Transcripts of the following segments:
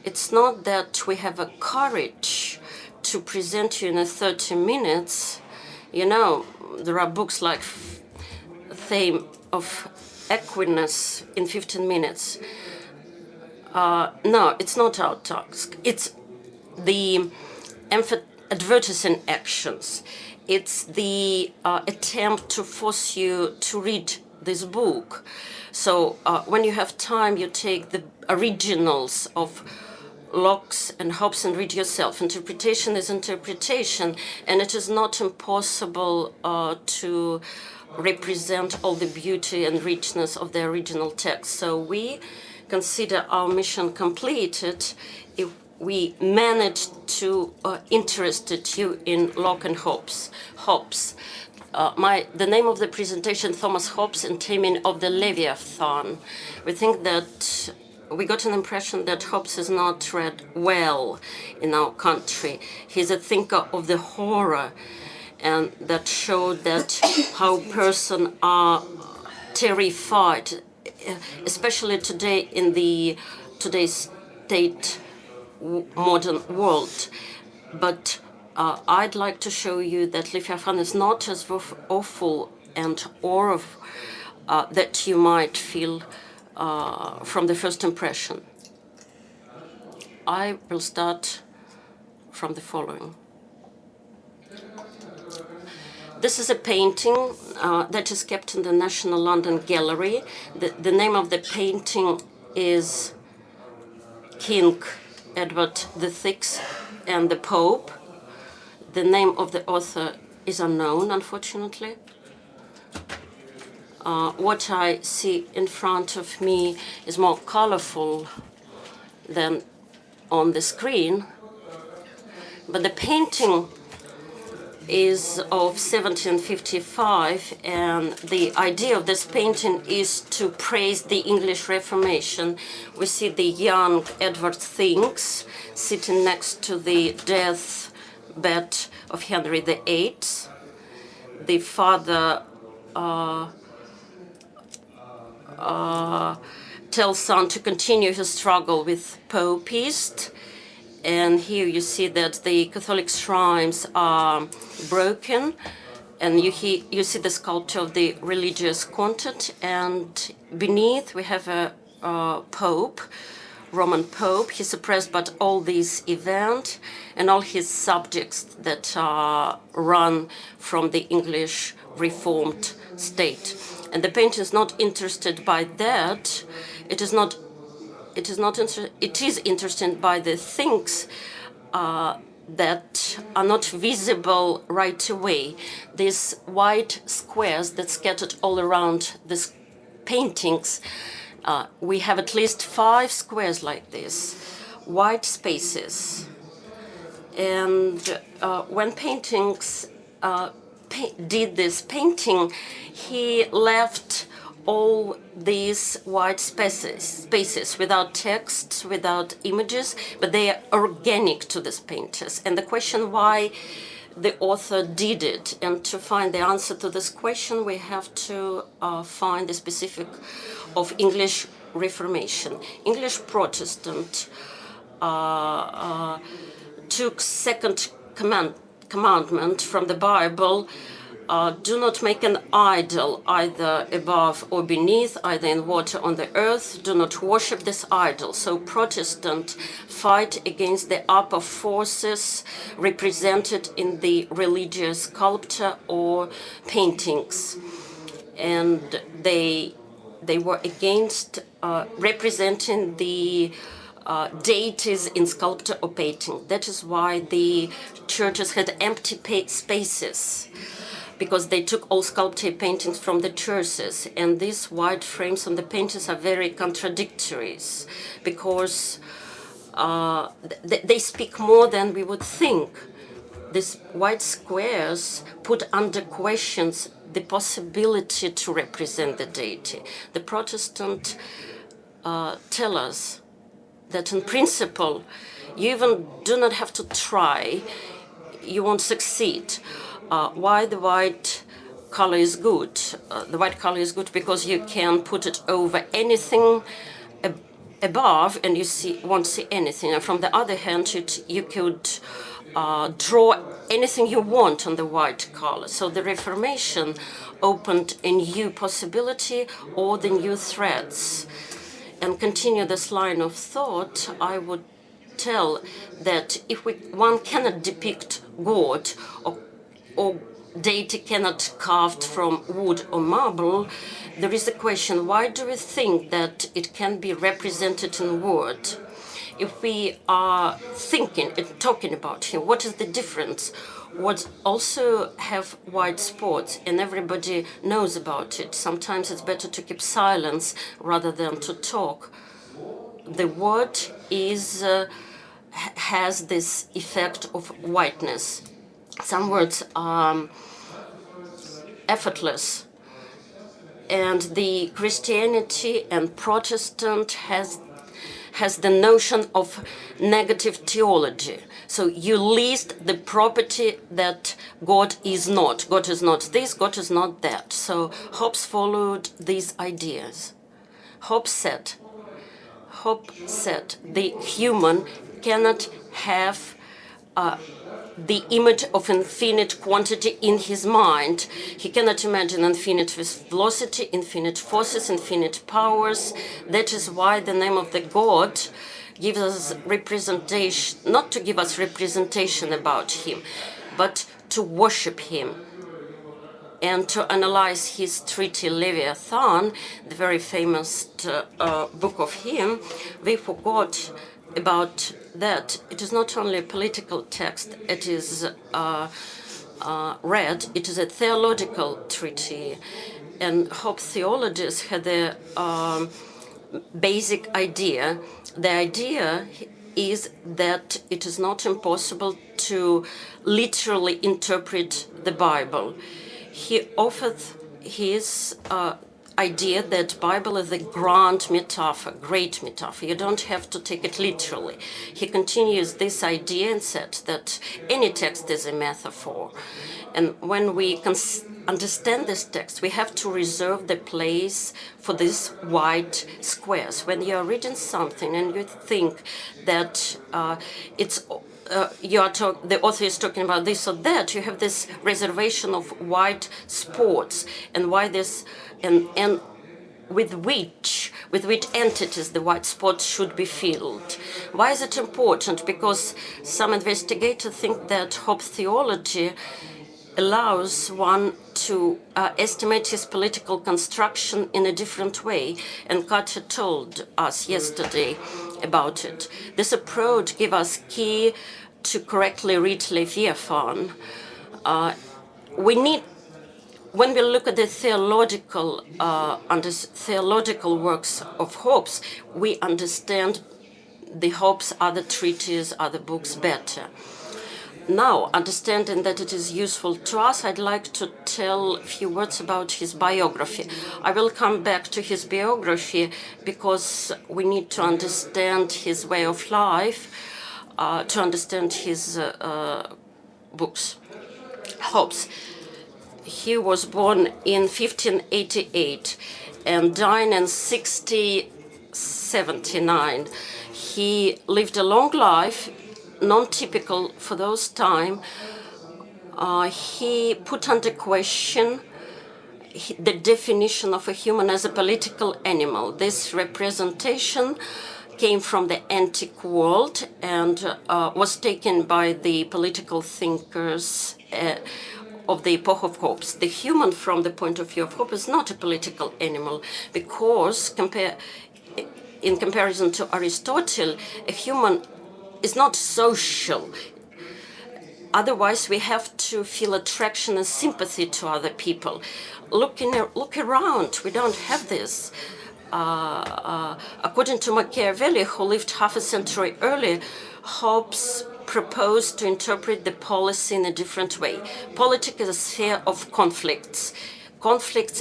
it's not that we have a courage to present you in a 30 minutes. You know, there are books like Theme of Equinus in 15 minutes. No, it's not our task. It's the advertising actions. It's the attempt to force you to read this book. So when you have time, you take the originals of Locke and Hobbes and read yourself. Interpretation is interpretation, and it is not impossible to represent all the beauty and richness of the original text. So we consider our mission completed if we managed to interest you in Locke and Hobbes. The name of the presentation, Thomas Hobbes and Taming of the Leviathan. We think that we got an impression that Hobbes is not read well in our country. He's a thinker of the horror, and that showed that how persons are terrified, especially today in today's state modern world. But I'd like to show you that Leviathan is not as awful and horrible that you might feel from the first impression. I will start from the following. This is a painting that is kept in the National London Gallery. The name of the painting is King Edward VI and the Pope. The name of the author is unknown, unfortunately. What I see in front of me is more colorful than on the screen, but the painting is of 1755, and the idea of this painting is to praise the English Reformation. We see the young Edward Thinks sitting next to the deathbed of Henry VIII. The father tells son to continue his struggle with Papists. And here you see that the Catholic shrines are broken, and you see the sculpture of the religious content, and beneath we have a Pope, Roman Pope. He's suppressed by all these events and all his subjects that run from the English Reformed state. And the painter is not interested by that. It is interested by the things that are not visible right away. These white squares that scattered all around these paintings. We have at least 5 squares like this, white spaces. And when paintings did this painting, he left all these white spaces without text, without images, but they are organic to these painters. And the question why the author did it, and to find the answer to this question, we have to find the specific of English Reformation. English Protestant took second commandment from the Bible. Do not make an idol either above or beneath, either in water or on the earth. Do not worship this idol. So Protestants fight against the upper forces represented in the religious sculpture or paintings. And they were against representing the deities in sculpture or painting. That is why the churches had empty spaces, because they took all sculpture paintings from the churches, and these white frames on the paintings are very contradictory, because they speak more than we would think. These white squares put under questions the possibility to represent the deity. The Protestant tell us that in principle, you even do not have to try, you won't succeed. Why the white color is good? The white color is good because you can put it over anything above and you won't see anything. And from the other hand, you could draw anything you want on the white color. So the Reformation opened a new possibility or the new threats. And continue this line of thought, I would tell that if one cannot depict God or deity cannot carved from wood or marble, there is a question, why do we think that it can be represented in word? If we are thinking and talking about him, what is the difference? What also have white spots and everybody knows about it. Sometimes it's better to keep silence rather than to talk. The word has this effect of whiteness. Some words are effortless. And the Christianity and Protestant has the notion of negative theology. So you list the property that God is not. God is not this, God is not that. So Hobbes followed these ideas. Hobbes said the human cannot have the image of infinite quantity in his mind. He cannot imagine infinite velocity, infinite forces, infinite powers. That is why the name of the God gives us representation, not to give us representation about him, but to worship him. And to analyze his treatise Leviathan, the very famous book of him, we forgot about that. It is not only a political text, it is read, it is a theological treatise. And Hobbes theologists had a basic idea. The idea is that it is not impossible to literally interpret the Bible. He offered his idea that Bible is a grand metaphor, great metaphor. You don't have to take it literally. He continues this idea and said that any text is a metaphor. And when we understand this text, we have to reserve the place for these white squares. When you're reading something and you think that the author is talking about this or that, you have this reservation of white spots, and why this and with which entities the white spots should be filled. Why is it important? Because some investigators think that Hobbes theology allows one to estimate his political construction in a different way, and Katya told us yesterday about it. This approach gives us key to correctly read Leviathan. When we look at the theological works of Hobbes, we understand the Hobbes' other treatises, other books better. Now, understanding that it is useful to us, I'd like to tell a few words about his biography. I will come back to his biography because we need to understand his way of life, to understand his books. Hobbes. He was born in 1588 and died in 1679. He lived a long life, non-typical for those time. He put under question the definition of a human as a political animal. This representation came from the antique world and was taken by the political thinkers of the epoch of Hobbes. The human, from the point of view of Hobbes, is not a political animal because, in comparison to Aristotle, a human is not social. Otherwise, we have to feel attraction and sympathy to other people. Look around, we don't have this. According to Machiavelli, who lived half a century earlier, Hobbes proposed to interpret the policy in a different way. Politics is a sphere of conflicts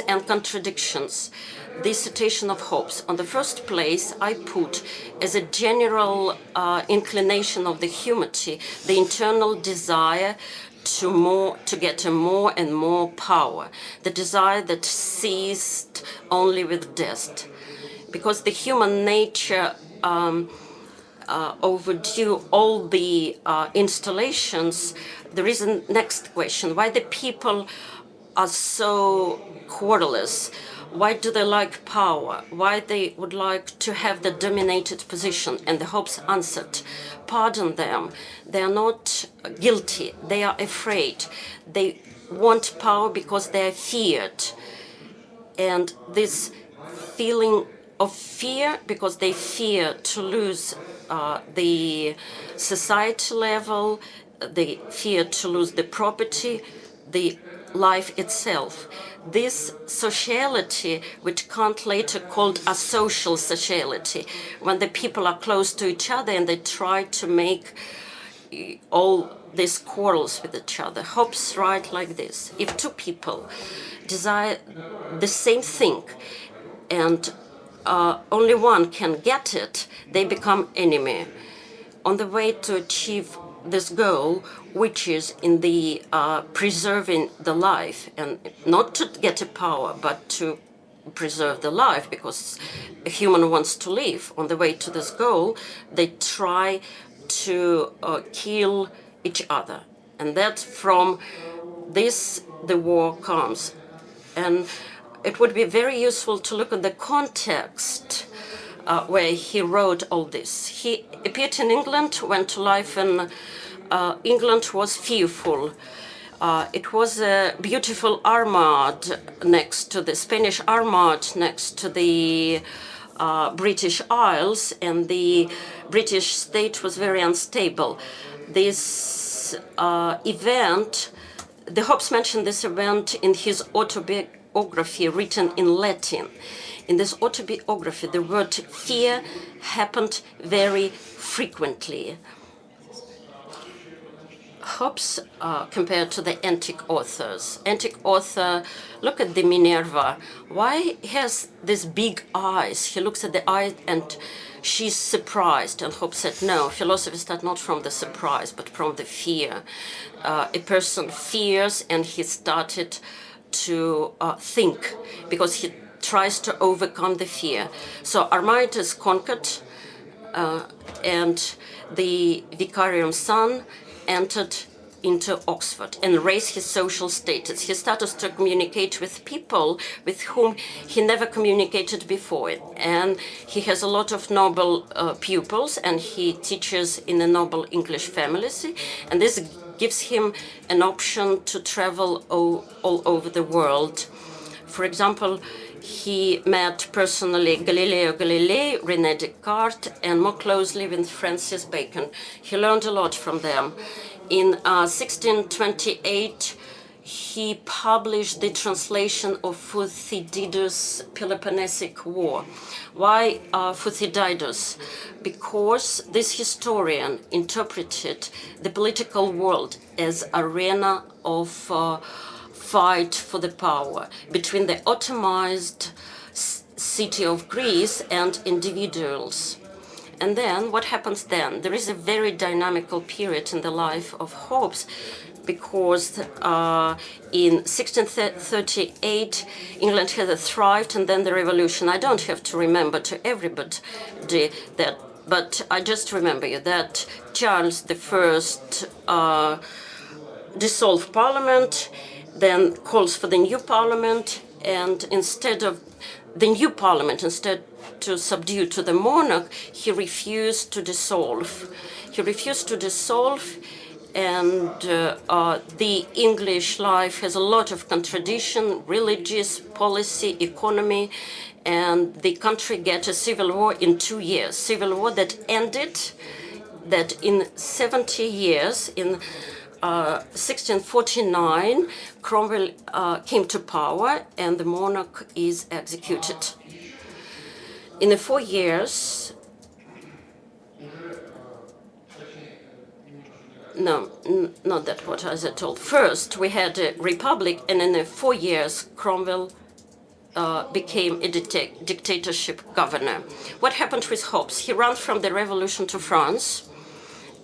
and contradictions. This citation of Hobbes, on the first place, I put as a general inclination of the humanity, the internal desire to get more and more power, the desire that ceased only with death. Because the human nature overdue all the installations, there is a next question. Why the people are so querulous? Why do they like power? Why they would like to have the dominated position? And the Hobbes answered, pardon them, they are not guilty, they are afraid. They want power because they are feared. And this feeling of fear, because they fear to lose the society level, they fear to lose the property, the life itself. This sociality, which Kant later called a social sociality, when the people are close to each other and they try to make all these quarrels with each other. Hobbes writes like this: if two people desire the same thing and only one can get it, they become enemy. On the way to achieve this goal, which is in the preserving the life, and not to get a power, but to preserve the life, because a human wants to live. On the way to this goal, they try to kill each other. And that from this, the war comes. And it would be very useful to look at the context where he wrote all this. He appeared in England, went to life in England, was fearful. It was a beautiful Armad next to the Spanish Armad, next to the British Isles, and the British state was very unstable. This event, the Hobbes mentioned this event in his autobiography written in Latin. In this autobiography, the word fear happened very frequently. Hobbes, compared to the antique authors. Antique author, look at the Minerva. Why has these big eyes? He looks at the eye and she's surprised. And Hobbes said, no, philosophy starts not from the surprise, but from the fear. A person fears, and he started to think, because he tries to overcome the fear. So Armide is conquered, and the Vicarium son entered into Oxford and raised his social status. He started to communicate with people with whom he never communicated before. And he has a lot of noble pupils, and he teaches in a noble English family. And this gives him an option to travel all over the world. For example, he met personally Galileo Galilei, René Descartes, and more closely with Francis Bacon. He learned a lot from them. In 1628, he published the translation of Thucydides' Peloponnesic War. Why Thucydides? Because this historian interpreted the political world as arena of fight for the power between the Ottomanized city of Greece and individuals. And then what happens then? There is a very dynamical period in the life of Hobbes, because in 1638, England had thrived, and then the revolution. I don't have to remember to everybody that, but I just remember you that Charles I dissolved Parliament, then calls for the new Parliament, and instead of the new Parliament, instead to subdue to the monarch, he refused to dissolve. He refused to dissolve, and the English life has a lot of contradiction, religious, policy, economy, and the country gets a civil war in 2 years. Civil war that ended, that in 70 years, in 1649, Cromwell came to power, and the monarch is executed. In the 4 years, no, not that what I said told. First, we had a republic, and in the 4 years, Cromwell became a dictatorship governor. What happened with Hobbes? He ran from the revolution to France,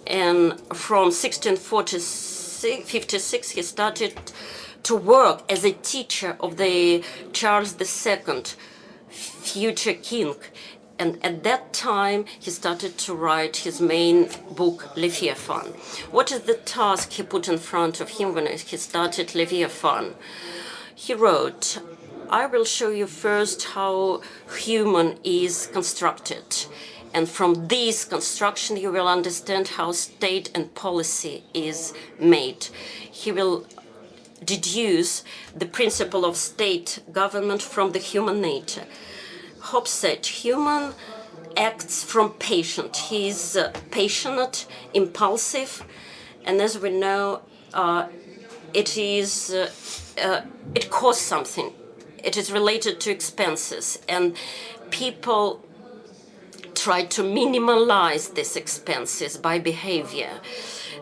and from 1656, he started to work as a teacher of the Charles II, future king. And at that time, he started to write his main book, Leviathan. What is the task he put in front of him when he started Leviathan? He wrote, I will show you first how human is constructed. And from this construction, you will understand how state and policy is made. He will deduce the principle of state government from the human nature. Hobbes said human acts from patient. He is passionate, impulsive, and as we know, it costs something. It is related to expenses, and people try to minimize these expenses by behavior.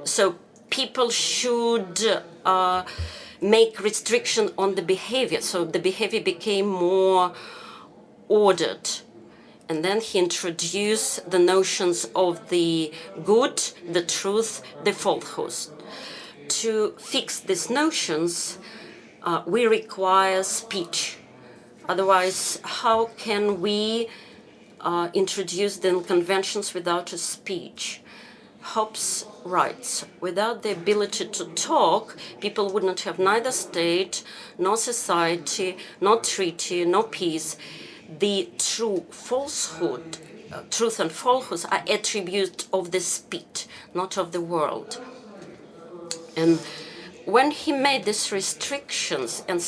So people should make restriction on the behavior, so the behavior became more ordered. And then he introduced the notions of the good, the truth, the falsehood. To fix these notions, we require speech. Otherwise, how can we introduce the conventions without a speech? Hobbes writes, without the ability to talk, people would not have neither state, nor society, nor treaty, nor peace. The truth and falsehood are attributes of the speech, not of the world. And when he made these restrictions and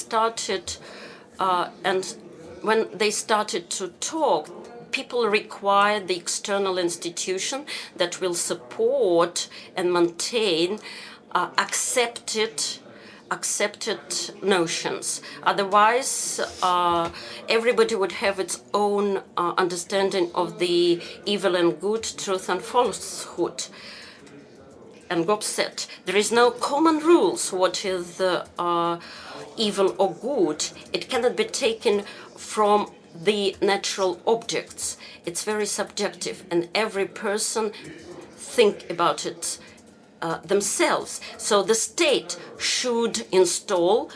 when they started to talk, people required the external institution that will support and maintain accepted notions. Otherwise, everybody would have its own understanding of the evil and good, truth and falsehood. And Hobbes said, there is no common rules what is evil or good. It cannot be taken from the natural objects. It's very subjective, and every person think about it themselves. So the state should install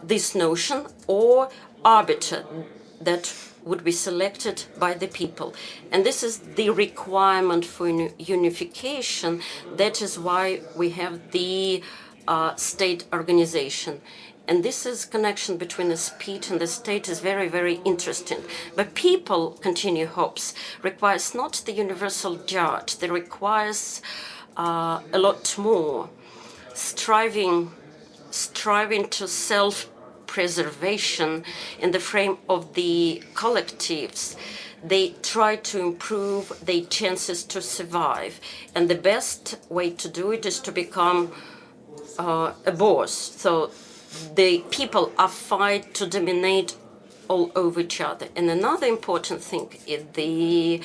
this notion or arbiter that would be selected by the people. And this is the requirement for unification. That is why we have the state organization. And this is connection between the speech and the state is very, very interesting. But people, continue Hobbes, requires not the universal judge. They requires a lot more. Striving to self-preservation in the frame of the collectives. They try to improve their chances to survive. And the best way to do it is to become a boss. So the people are fight to dominate all over each other. And another important thing is the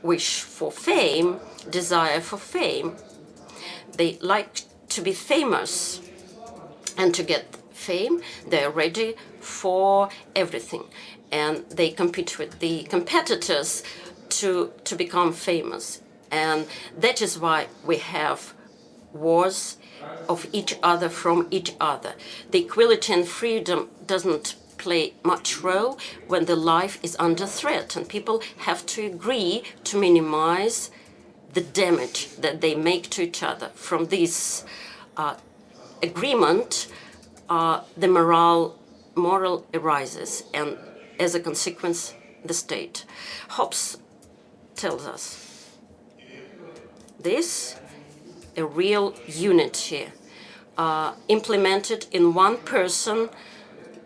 wish for fame, desire for fame. They like to be famous, and to get fame, they're ready for everything. And they compete with the competitors to become famous. And that is why we have wars of each other from each other. The equality and freedom doesn't play much role when the life is under threat, and people have to agree to minimize the damage that they make to each other. From this agreement, the moral arises, and as a consequence, the state. Hobbes tells us this, a real unity implemented in one person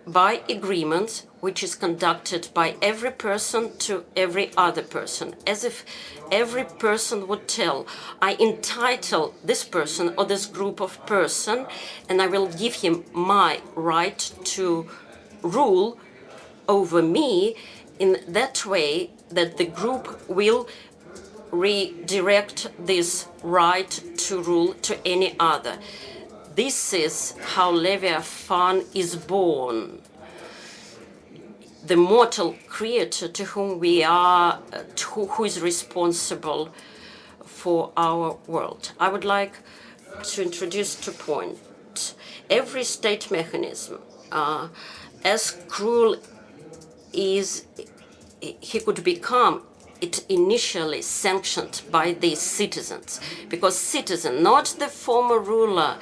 by agreement, which is conducted by every person to every other person, as if every person would tell, I entitle this person or this group of person, and I will give him my right to rule over me in that way that the group will redirect this right to rule to any other. This is how Leviathan is born. The mortal creator to whom we are, who is responsible for our world. I would like to introduce 2 points. Every state mechanism, as cruel as he could become, it initially sanctioned by these citizens, because citizen, not the former ruler,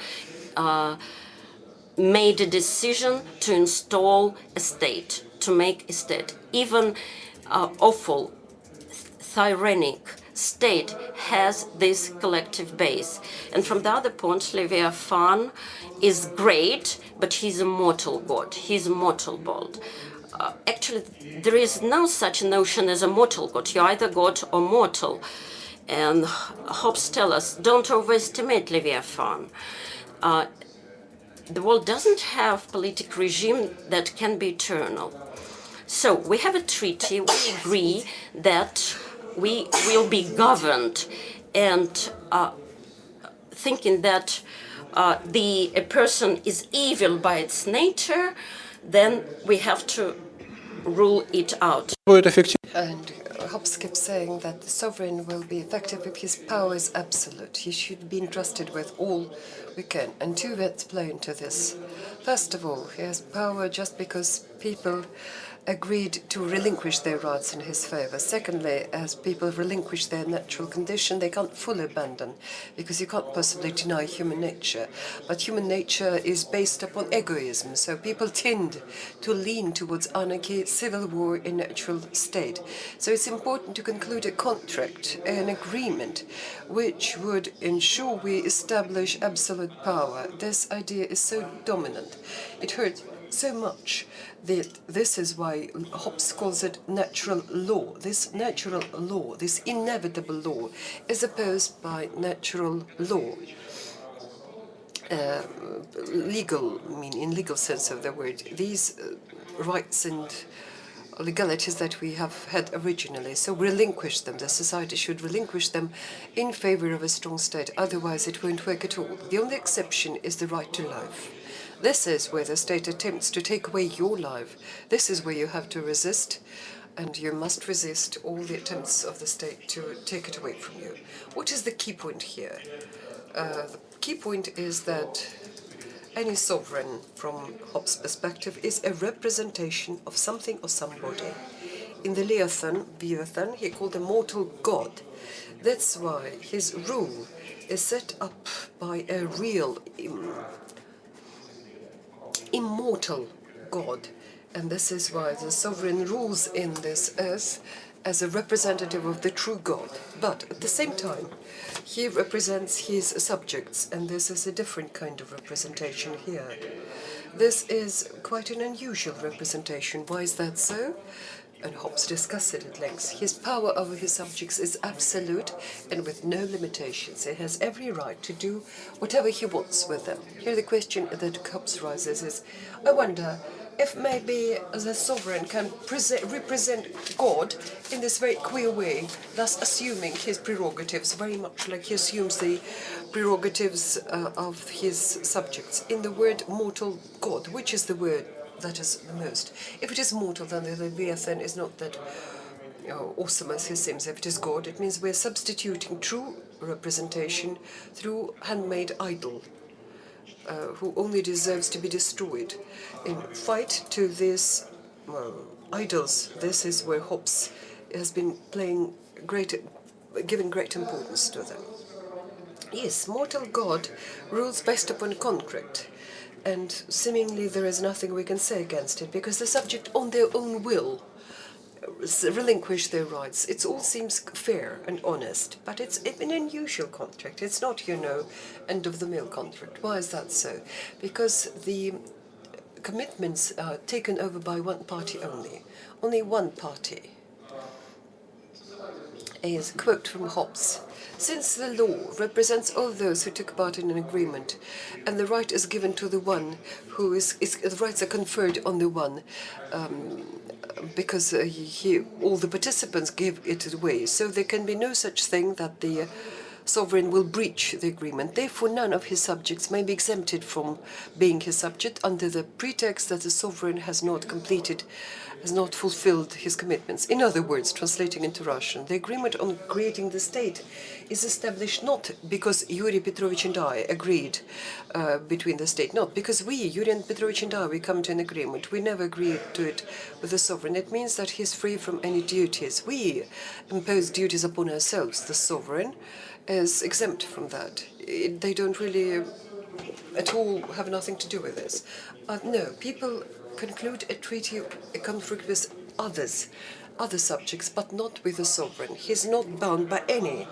made a decision to install a state, to make a state. Even awful, tyrannic state has this collective base. And from the other point, Leviathan is great, but he's a mortal god. He's a mortal god. Actually, there is no such notion as a mortal god. You're either god or mortal. And Hobbes tells us, don't overestimate Leviathan. The world doesn't have political regime that can be eternal. So we have a treaty, we agree that we will be governed, and thinking that a person is evil by its nature, then we have to rule it out. And Hobbes kept saying that the sovereign will be effective if his power is absolute. He should be entrusted with all we can. And two words play into this. First of all, he has power just because people agreed to relinquish their rights in his favor. Secondly, as people relinquish their natural condition, they can't fully abandon, because you can't possibly deny human nature. But human nature is based upon egoism, so people tend to lean towards anarchy, civil war in natural state. So it's important to conclude a contract, an agreement, which would ensure we establish absolute power. This idea is so dominant. It hurts so much that this is why Hobbes calls it natural law. This natural law, this inevitable law, is opposed by natural law. Legal, I mean, in legal sense of the word, these rights and legalities that we have had originally, so relinquish them. The society should relinquish them in favor of a strong state, otherwise it won't work at all. The only exception is the right to life. This is where the state attempts to take away your life. This is where you have to resist, and you must resist all the attempts of the state to take it away from you. What is the key point here? The key point is that any sovereign, from Hobbes' perspective, is a representation of something or somebody. In the Leviathan, he called a mortal god. That's why his rule is set up by a real immortal God, and this is why the sovereign rules in this earth as a representative of the true God. But at the same time, he represents his subjects, and this is a different kind of representation here. This is quite an unusual representation. Why is that so? And Hobbes discussed it at length. His power over his subjects is absolute and with no limitations. He has every right to do whatever he wants with them. Here the question that Hobbes raises is, I wonder if maybe the sovereign can represent God in this very queer way, thus assuming his prerogatives, very much like he assumes the prerogatives of his subjects. In the word mortal God, which is the word that is the most? If it is mortal, then the Leviathan is not that awesome as he seems. If it is God, it means we're substituting true representation through handmade idol, who only deserves to be destroyed. In fight to these idols, this is where Hobbes has been giving great importance to them. Yes, mortal God rules based upon contract, and seemingly there is nothing we can say against it, because the subject on their own will relinquish their rights. It all seems fair and honest, but it's an unusual contract. It's not, end-of-the-mill contract. Why is that so? Because the commitments are taken over by one party only. Only one party. Is a quote from Hobbes. Since the law represents all those who took part in an agreement, and the right is given to the one who the rights are conferred on the one, because all the participants give it away, so there can be no such thing that the sovereign will breach the agreement. Therefore, none of his subjects may be exempted from being his subject under the pretext that the sovereign has not fulfilled his commitments. In other words, translating into Russian, the agreement on creating the state is established not because Yuri Petrovich and I agreed between the state, not because Yuri Petrovich and I, we come to an agreement. We never agreed to it with the sovereign. It means that he's free from any duties. We impose duties upon ourselves. The sovereign is exempt from that. They don't really at all have nothing to do with this. No, people conclude a treaty, a contract with other subjects, but not with the sovereign. He's not bound by any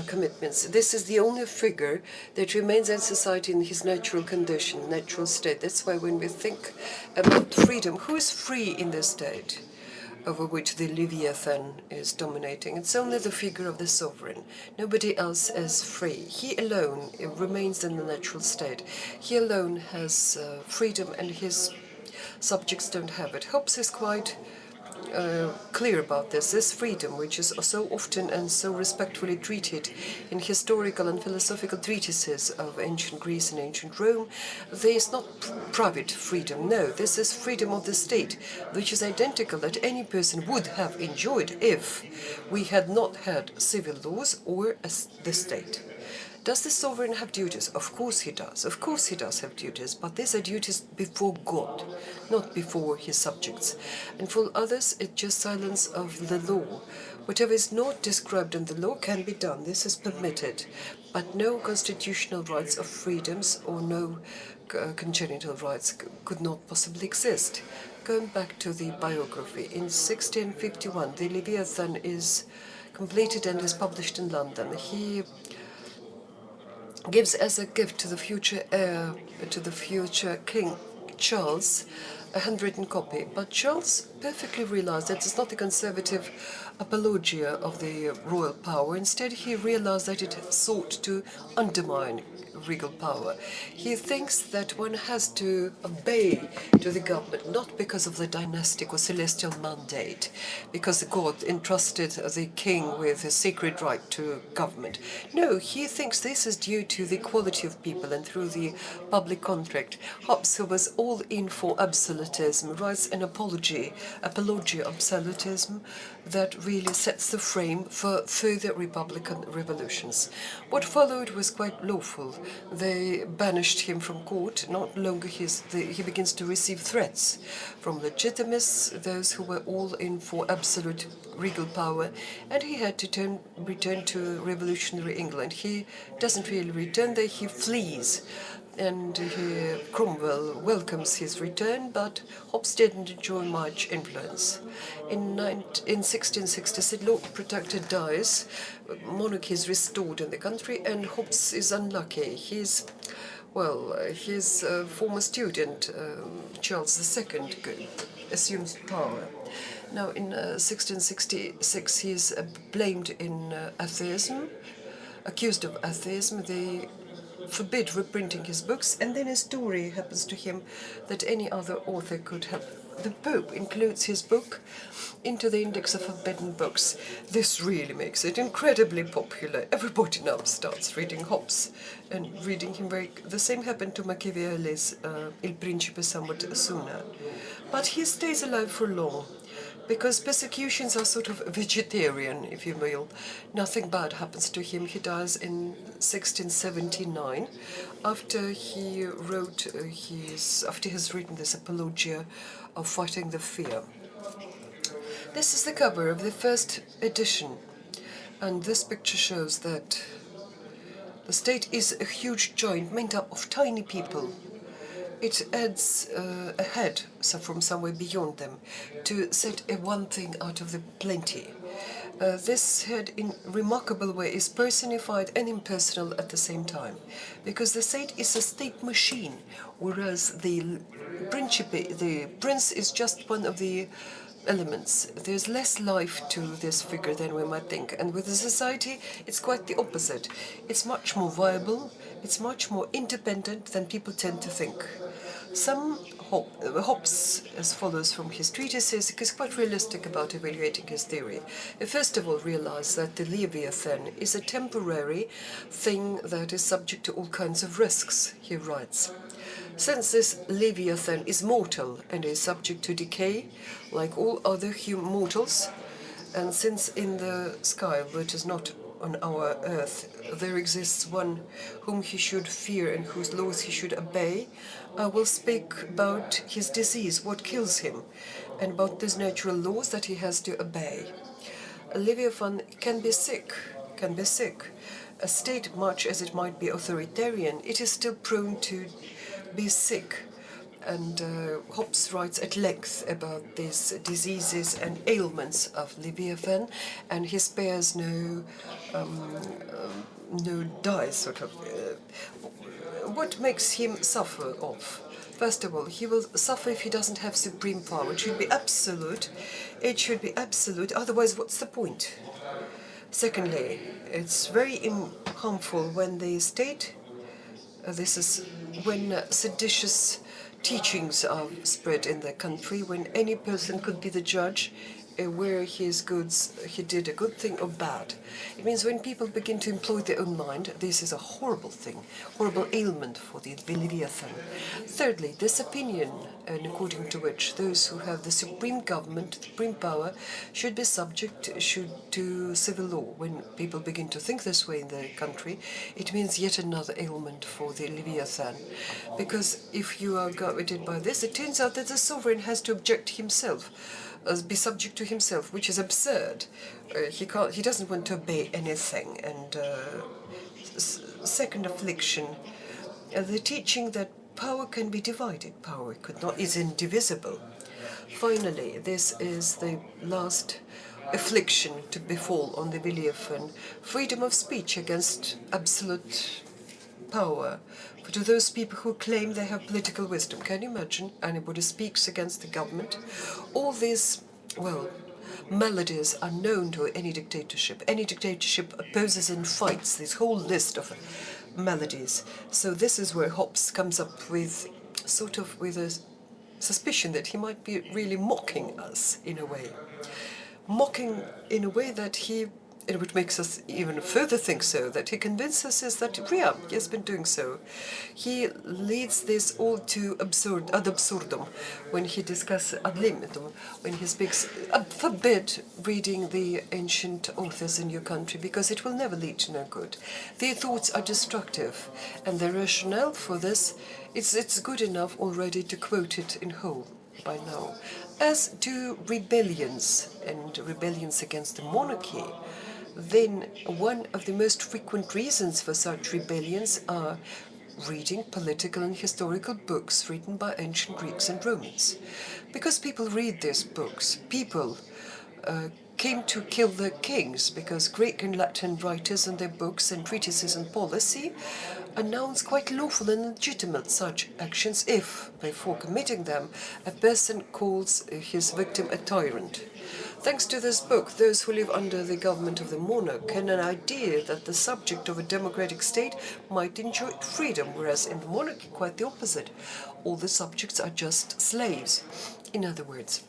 commitments. This is the only figure that remains in society in his natural condition, natural state. That's why when we think about freedom, who is free in the state over which the Leviathan is dominating? It's only the figure of the sovereign. Nobody else is free. He alone remains in the natural state. He alone has freedom, and his subjects don't have it. Hobbes is quite clear about this. This freedom, which is so often and so respectfully treated in historical and philosophical treatises of ancient Greece and ancient Rome, there is not private freedom. No, this is freedom of the state, which is identical that any person would have enjoyed if we had not had civil laws or the state. Does the sovereign have duties? Of course he does. Of course he does have duties, but these are duties before God, not before his subjects. And for others, it's just silence of the law. Whatever is not described in the law can be done. This is permitted, but no constitutional rights of freedoms or no congenital rights could not possibly exist. Going back to the biography, in 1651, the Leviathan is completed and is published in London. He gives as a gift to the future heir, to the future King Charles, a handwritten copy. But Charles perfectly realized that it's not a conservative apologia of the royal power. Instead, he realized that it sought to undermine regal power. He thinks that one has to obey to the government, not because of the dynastic or celestial mandate, because God entrusted the king with a sacred right to government. No, he thinks this is due to the equality of people and through the public contract. Hobbes, who was all in for absolutism, writes an apologia absolutism that really sets the frame for further republican revolutions. What followed was quite lawful. They banished him from court. Not longer he begins to receive threats from legitimists, those who were all in for absolute regal power, and he had to return to revolutionary England. He doesn't really return there, he flees. And Cromwell welcomes his return, but Hobbes didn't enjoy much influence. In 1666, Lord Protector dies, monarchy is restored in the country, and Hobbes is unlucky. His former student, Charles II, assumes power. Now, in 1666, he is blamed in atheism, accused of atheism. They forbid reprinting his books, and then a story happens to him that any other author could have. The Pope includes his book into the index of forbidden books. This really makes it incredibly popular. Everybody now starts reading Hobbes and reading him The same happened to Machiavelli's Il Principe somewhat sooner. But he stays alive for long, because persecutions are sort of vegetarian, if you will. Nothing bad happens to him. He dies in 1679 after he has written this apologia of fighting the fear. This is the cover of the first edition, and this picture shows that the state is a huge giant made up of tiny people. It adds a head from somewhere beyond them to set one thing out of the plenty. This head, in remarkable way, is personified and impersonal at the same time, because the state is a state machine, whereas the prince is just one of the elements. There's less life to this figure than we might think, and with the society it's quite the opposite. It's much more viable, it's much more independent than people tend to think. Some Hobbes, as follows from his treatises, is quite realistic about evaluating his theory. He first of all realized that the Leviathan is a temporary thing that is subject to all kinds of risks, he writes. Since this Leviathan is mortal and is subject to decay, like all other mortals, and since in the sky, which is not on our earth, there exists one whom he should fear and whose laws he should obey, I will speak about his disease, what kills him, and about these natural laws that he has to obey. Leviathan can be sick. A state, much as it might be authoritarian, it is still prone to be sick. And Hobbes writes at length about these diseases and ailments of Leviathan, and he spares no what makes him suffer of? First of all, he will suffer if he doesn't have supreme power. It should be absolute. Otherwise, what's the point? Secondly, it's very harmful when the state, when seditious teachings are spread in the country, when any person could be the judge where he did a good thing or bad. It means when people begin to employ their own mind, this is a horrible thing, horrible ailment for the Leviathan. Thirdly, this opinion, and according to which those who have the supreme government, supreme power, should be subject to civil law. When people begin to think this way in the country, it means yet another ailment for the Leviathan. Because if you are guided by this, it turns out that the sovereign has to object himself, be subject to himself, which is absurd. He doesn't want to obey anything. And second affliction, the teaching that power can be divided, power is indivisible. Finally, this is the last affliction to befall on the Leviathan, freedom of speech against absolute power. For to those people who claim they have political wisdom, can you imagine anybody speaks against the government? All these, maladies are known to any dictatorship. Any dictatorship opposes and fights this whole list of maladies. So this is where Hobbes comes up with with a suspicion that he might be really mocking us in a way. Mocking in a way that and which makes us even further think so, that he convinces us that, he has been doing so. He leads this all to ad absurdum, when he discusses ad limitum, when he speaks, forbid reading the ancient authors in your country, because it will never lead to no good. Their thoughts are destructive, and the rationale for this, it's good enough already to quote it in whole by now. As to rebellions, and rebellions against the monarchy, then one of the most frequent reasons for such rebellions are reading political and historical books written by ancient Greeks and Romans. Because people read these books, people came to kill their kings, because Greek and Latin writers in their books and treatises on policy announce quite lawful and legitimate such actions if, before committing them, a person calls his victim a tyrant. Thanks to this book, those who live under the government of the monarch can have an idea that the subject of a democratic state might enjoy freedom, whereas in the monarchy, quite the opposite. All the subjects are just slaves. In other words,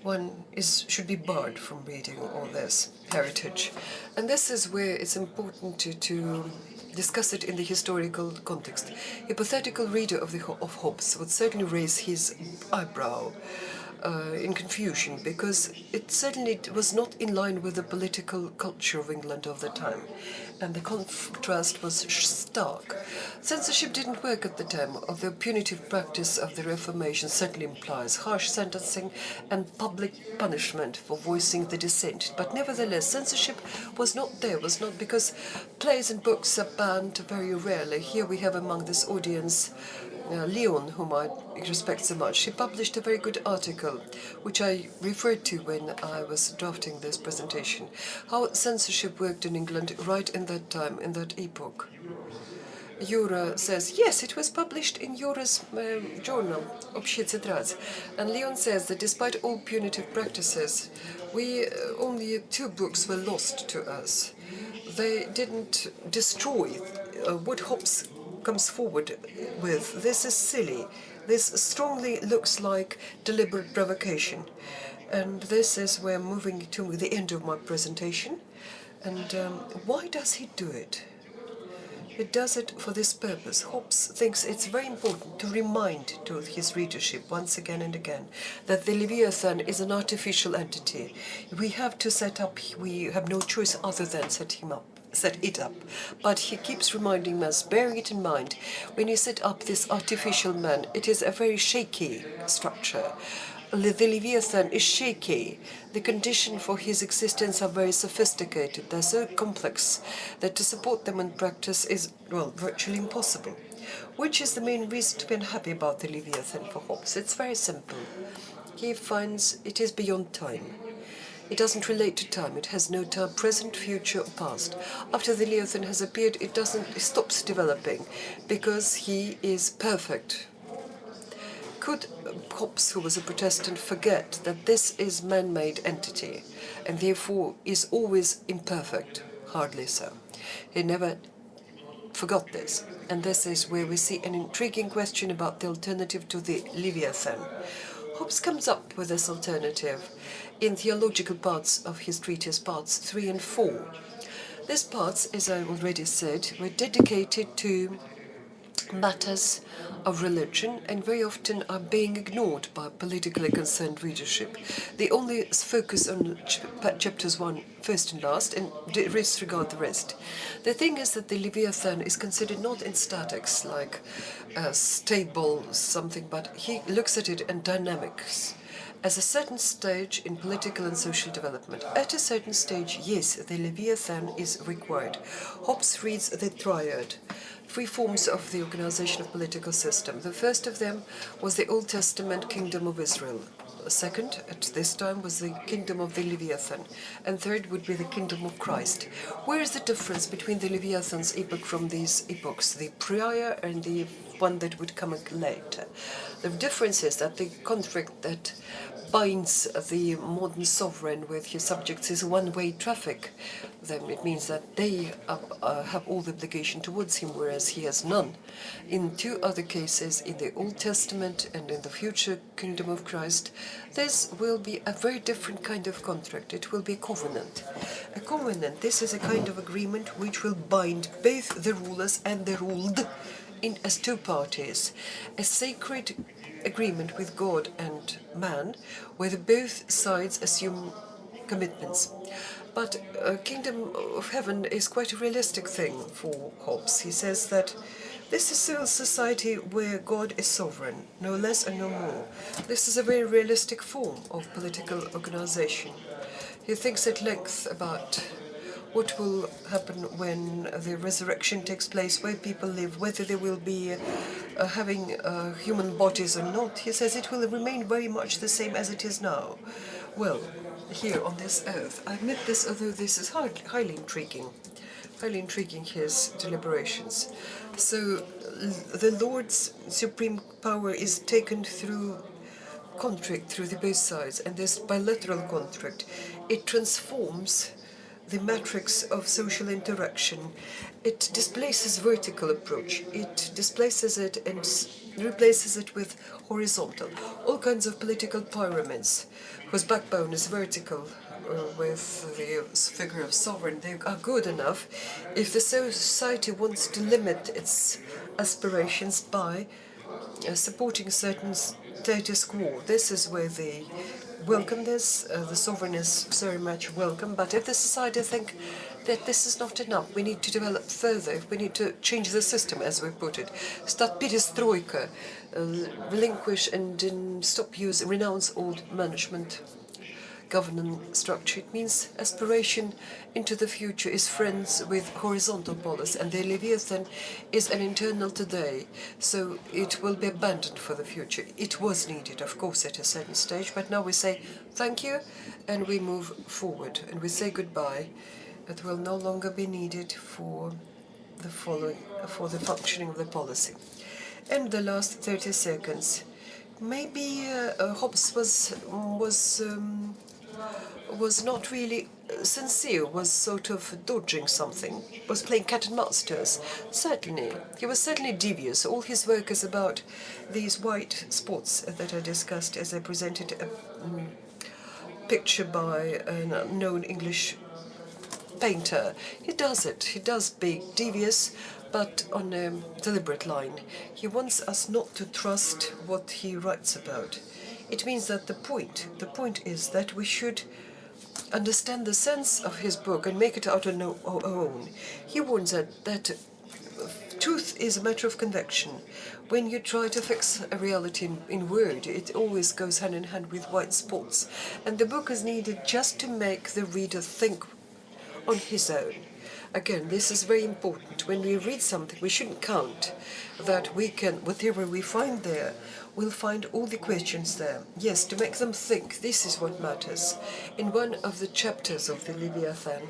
one should be barred from reading all this heritage. And this is where it's important to discuss it in the historical context. A hypothetical reader of Hobbes would certainly raise his eyebrow in confusion, because it certainly was not in line with the political culture of England of the time, and the contrast was stark. Censorship didn't work at the time, although punitive practice of the Reformation certainly implies harsh sentencing and public punishment for voicing the dissent. But nevertheless, censorship was not because plays and books are banned very rarely. Here we have among this audience Leon, whom I respect so much. She published a very good article, which I referred to when I was drafting this presentation, how censorship worked in England right in that time, in that epoch. Jura says, yes, it was published in Jura's journal, Общий Rad. And Leon says that despite all punitive practices, only 2 books were lost to us. They didn't destroy what Hobbes comes forward with, this is silly. This strongly looks like deliberate provocation. And this is where I'm moving to the end of my presentation. And why does he do it? He does it for this purpose. Hobbes thinks it's very important to remind to his readership once again and again that the Leviathan is an artificial entity. We have to set up, we have no choice other than set it up. But he keeps reminding us, bearing it in mind, when you set up this artificial man, it is a very shaky structure. The Leviathan is shaky. The conditions for his existence are very sophisticated. They're so complex that to support them in practice is, well, virtually impossible. Which is the main reason to be unhappy about the Leviathan for Hobbes? It's very simple. He finds it is beyond time. It doesn't relate to time. It has no time, present, future, or past. After the Leviathan has appeared, it stops developing because he is perfect. Could Hobbes, who was a Protestant, forget that this is man-made entity and therefore is always imperfect? Hardly so. He never forgot this. And this is where we see an intriguing question about the alternative to the Leviathan. Hobbes comes up with this alternative in theological parts of his treatise, parts 3 and 4. These parts, as I already said, were dedicated to matters of religion and very often are being ignored by politically concerned readership. They only focus on chapters 1 first and last and disregard the rest. The thing is that the Leviathan is considered not in statics like stable something, but he looks at it in dynamics. As a certain stage in political and social development. At a certain stage, yes, the Leviathan is required. Hobbes reads the triad, 3 forms of the organization of political system. The first of them was the Old Testament kingdom of Israel. The second, at this time, was the kingdom of the Leviathan. And third would be the kingdom of Christ. Where is the difference between the Leviathan's epoch from these epochs, the prior and the one that would come later? The difference is that the conflict that binds the modern sovereign with his subjects is a one-way traffic. Then it means that they have all the obligation towards him, whereas he has none. In 2 other cases, in the Old Testament and in the future kingdom of Christ, this will be a very different kind of contract. It will be a covenant. A covenant, this is a kind of agreement which will bind both the rulers and the ruled as 2 parties. A sacred agreement with God and man, where both sides assume commitments. But kingdom of heaven is quite a realistic thing for Hobbes. He says that this is a society where God is sovereign, no less and no more. This is a very realistic form of political organization. He thinks at length about what will happen when the resurrection takes place, where people live, whether they will be having human bodies or not. He says it will remain very much the same as it is now. Well, here on this earth, I admit this, although this is highly intriguing, his deliberations. So the Lord's supreme power is taken through contract, through the both sides, and this bilateral contract, it transforms the matrix of social interaction. It displaces vertical approach. It displaces it and replaces it with horizontal. All kinds of political pyramids, whose backbone is vertical, with the figure of sovereign, they are good enough if the society wants to limit its aspirations by supporting certain status quo. This is where they welcome this, the sovereign is very much welcome, but if the society think that this is not enough, we need to develop further, we need to change the system, as we put it, start perestroika, relinquish and renounce old management governance structure. It means aspiration into the future is friends with horizontal policy, and the Leviathan is an internal today, so it will be abandoned for the future. It was needed, of course, at a certain stage, but now we say thank you and we move forward and we say goodbye. It will no longer be needed for the functioning of the policy. And the last 30 seconds. Maybe Hobbes was was not really sincere, was sort of dodging something, was playing cat and mouse to us. Certainly. He was certainly devious. All his work is about these white spots that I discussed as I presented a picture by an unknown English painter. He does it. He does be devious, but on a deliberate line. He wants us not to trust what he writes about. It means that the point is that we should understand the sense of his book and make it out on our own. He warns that truth is a matter of convection. When you try to fix a reality in word, it always goes hand in hand with white spots. And the book is needed just to make the reader think on his own. Again, this is very important. When we read something, we shouldn't count that we can, whatever we find there, we'll find all the questions there. Yes, to make them think, this is what matters. In one of the chapters of the Leviathan,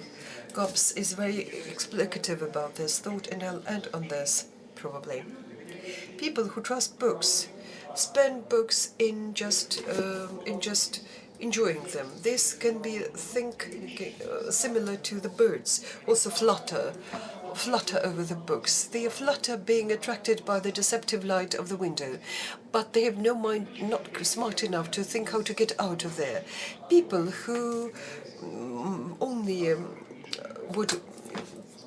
Hobbes is very explicative about this thought, and I'll end on this, probably. People who trust books spend books in just enjoying them. This can be similar to the birds, also flutter over the books. They flutter being attracted by the deceptive light of the window, but they have no mind, not smart enough to think how to get out of there. People who only would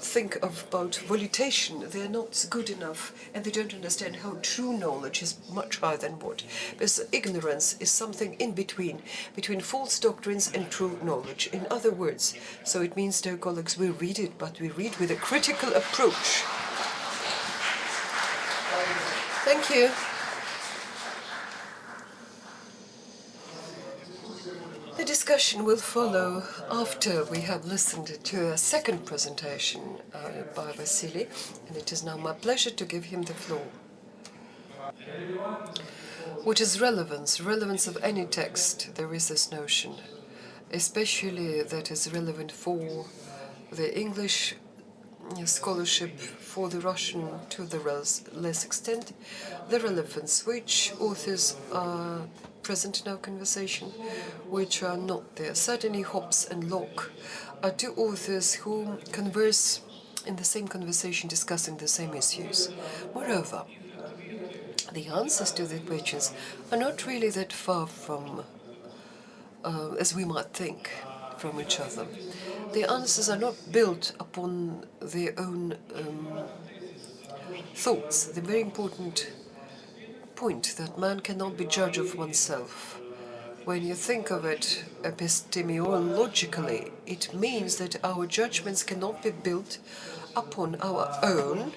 think about volutation, they're not good enough, and they don't understand how true knowledge is much higher than what. Because ignorance is something in between false doctrines and true knowledge. In other words, so it means, dear colleagues, we read it, but we read with a critical approach. Thank you. The discussion will follow after we have listened to a second presentation by Vasily, and it is now my pleasure to give him the floor. What is relevance? Relevance of any text, there is this notion, especially that is relevant for the English scholarship, for the Russian to the less extent, the relevance, which authors are present in our conversation, which are not there. Certainly Hobbes and Locke are two authors who converse in the same conversation discussing the same issues. Moreover, the answers to the questions are not really that far from, as we might think, from each other. The answers are not built upon their own thoughts. The very important point that man cannot be judge of oneself. When you think of it epistemologically, it means that our judgments cannot be built upon our own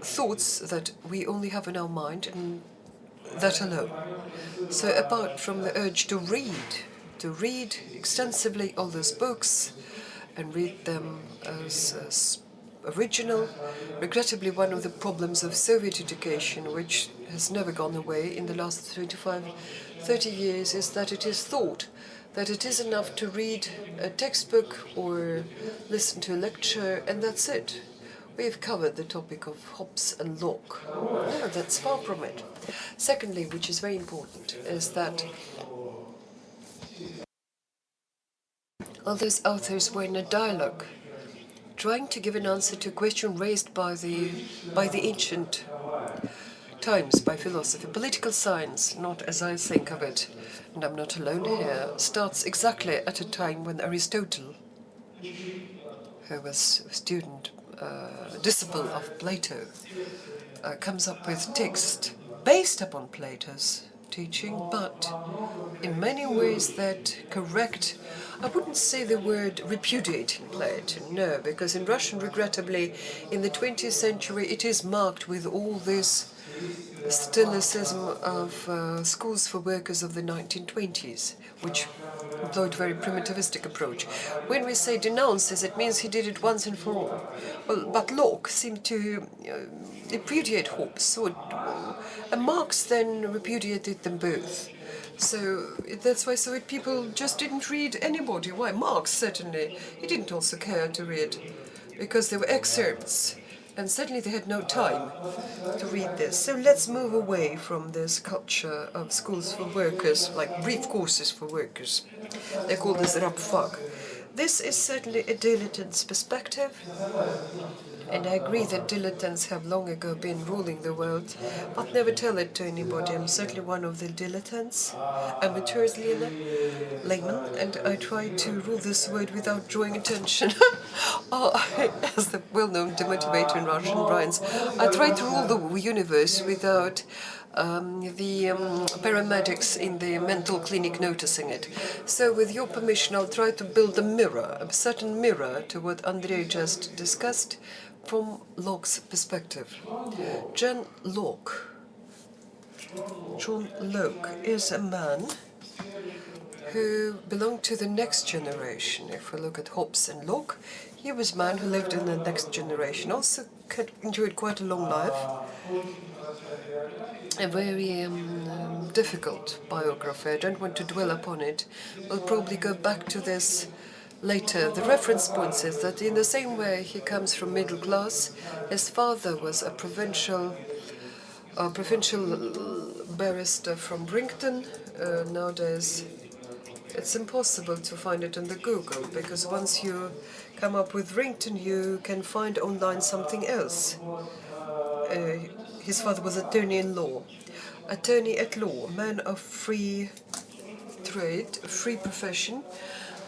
thoughts that we only have in our mind, and that alone. So apart from the urge to read extensively all those books and read them as original, regrettably one of the problems of Soviet education, which has never gone away in the last 30 years, is that it is thought that it is enough to read a textbook or listen to a lecture, and that's it. We've covered the topic of Hobbes and Locke. No, that's far from it. Secondly, which is very important, is that all those authors were in a dialogue, trying to give an answer to a question raised by the ancient times, by philosophy. Political science, not as I think of it, and I'm not alone here, starts exactly at a time when Aristotle, who was a student, disciple of Plato, comes up with text based upon Plato's teaching, but in many ways that correct, I wouldn't say the word repudiating Plato, no, because in Russian, regrettably, in the 20th century, it is marked with all this stylicism of schools for workers of the 1920s, which employed a very primitivistic approach. When we say denounces, it means he did it once and for all. Well, but Locke seemed to repudiate Hobbes, and Marx then repudiated them both. So that's why Soviet people just didn't read anybody. Why? Marx, certainly. He didn't also care to read, because there were excerpts And certainly they had no time to read this. So let's move away from this culture of schools for workers, like brief courses for workers. They call this Rabfag. This is certainly a dilettante's perspective, and I agree that dilettantes have long ago been ruling the world, but never tell it to anybody. I'm certainly one of the dilettantes, amateurs, layman, and I try to rule this word without drawing attention. As the well-known demotivator in Russian rhymes, I try to rule the universe without the paramedics in the mental clinic noticing it. So with your permission, I'll try to build a certain mirror to what Andrey just discussed from Locke's perspective. John Locke is a man who belonged to the next generation. If we look at Hobbes and Locke, he was a man who lived in the next generation, also enjoyed quite a long life. A very difficult biography. I don't want to dwell upon it. We'll probably go back to this later. The reference point is that in the same way he comes from middle class, his father was a provincial barrister from Brington. Nowadays it's impossible to find it on the Google, because once you come up with Brington you can find online something else. His father was attorney at law, man of free trade, free profession,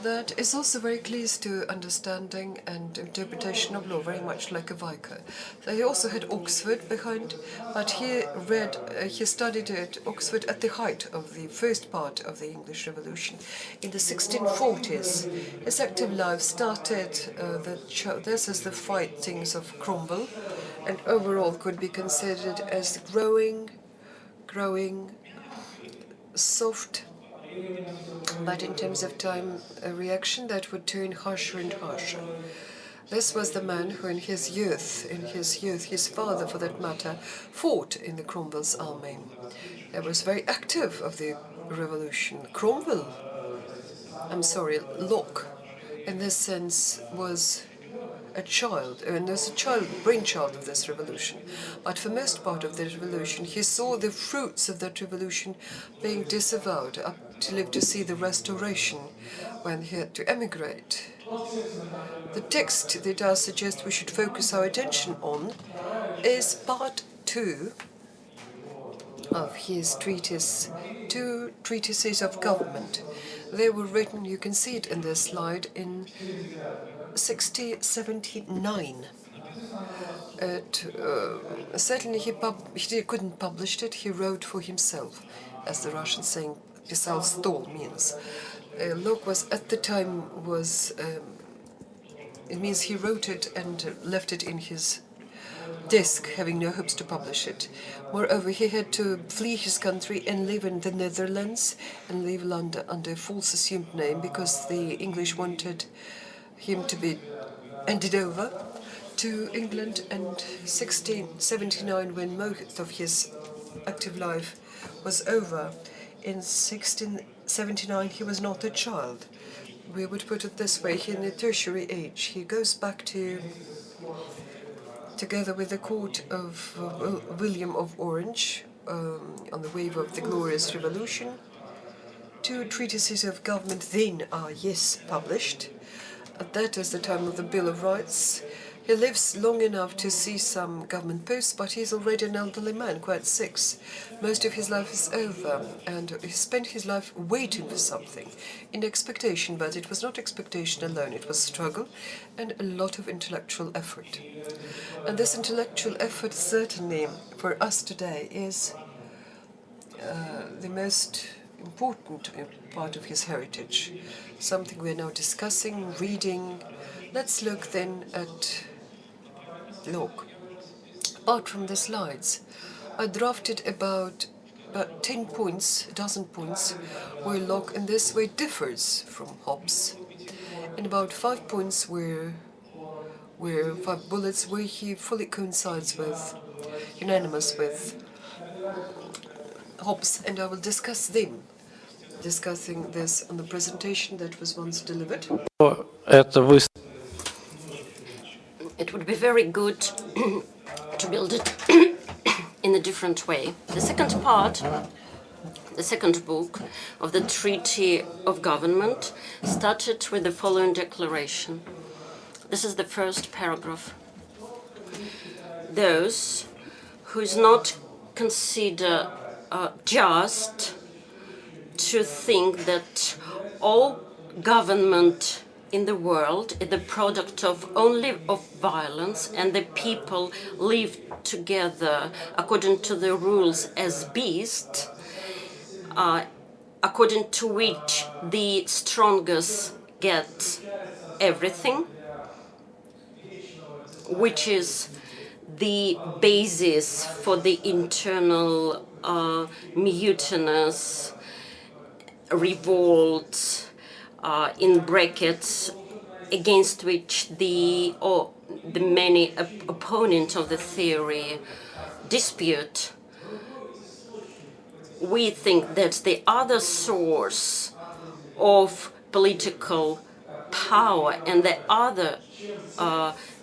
that is also very close to understanding and interpretation of law, very much like a vicar. So he also had Oxford behind, but he studied at Oxford at the height of the first part of the English Revolution. In the 1640s, his active life started, this is the fightings of Cromwell, and overall could be considered as growing, soft, but in terms of time, a reaction that would turn harsher and harsher. This was the man who in his youth, his father for that matter, fought in the Cromwell's army. He was very active of the revolution. Locke, in this sense, was a child, and as a brainchild of this revolution. But for most part of the revolution, he saw the fruits of that revolution being disavowed, up to live to see the restoration when he had to emigrate. The text that I suggest we should focus our attention on is part 2 of his treatise, 2 treatises of government. They were written, you can see it in this slide, in 1679. Certainly he couldn't publish it, he wrote for himself, as the Russian saying «писал стол» means. Locke was, at the time, it means he wrote it and left it in his desk, having no hopes to publish it. Moreover, he had to flee his country and live in the Netherlands and live under a false assumed name, because the English wanted him to be handed over to England. And 1679, when most of his active life was over, in 1679 he was not a child. We would put it this way, in the tertiary age. He goes back to, together with the court of William of Orange, on the wave of the Glorious Revolution. 2 treatises of government then are, published. That is the time of the Bill of Rights. He lives long enough to see some government posts, but he's already an elderly man, quite sick. Most of his life is over, and he spent his life waiting for something, in expectation, but it was not expectation alone, it was struggle and a lot of intellectual effort. And this intellectual effort, certainly, for us today, is the most important part of his heritage, something we're now discussing, reading. Let's look then at Locke. Apart from the slides, I drafted about 10 points, a dozen points, where Locke in this way differs from Hobbes, and about 5 points where 5 bullets where he fully coincides with, unanimous with Hobbes, and I will discuss them, discussing this on the presentation that was once delivered. it would be very good to build it in a different way. The second part, the second book of the Treaty of Government, started with the following declaration. This is the first paragraph. Those who is not consider just to think that all government in the world is the product of only of violence, and the people live together according to the rules as beasts, according to which the strongest get everything, which is the basis for the internal mutinous revolts, in brackets, against which the many opponents of the theory dispute. We think that the other source of political power and the other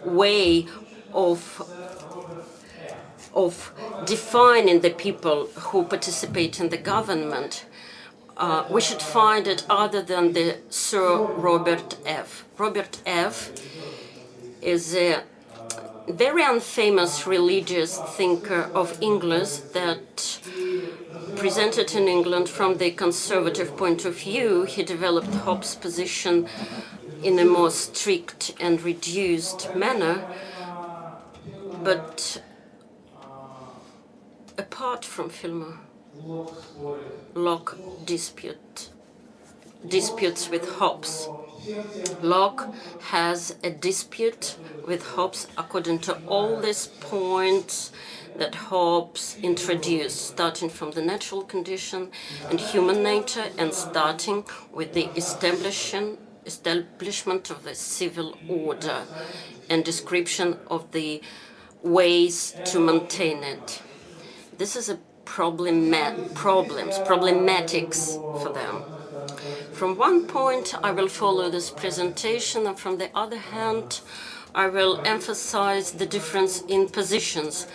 way of defining the people who participate in the government, we should find it other than the Sir Robert F. Robert F. is a very unfamous religious thinker of English that presented in England from the conservative point of view. He developed Hobbes' position in a more strict and reduced manner. But apart from Filmer, Locke disputes with Hobbes. Locke has a dispute with Hobbes according to all these points that Hobbes introduced, starting from the natural condition and human nature, and starting with the establishment of the civil order and description of the ways to maintain it. This is a problematics for them. From one point, I will follow this presentation, and from the other hand, I will emphasize the difference in positions.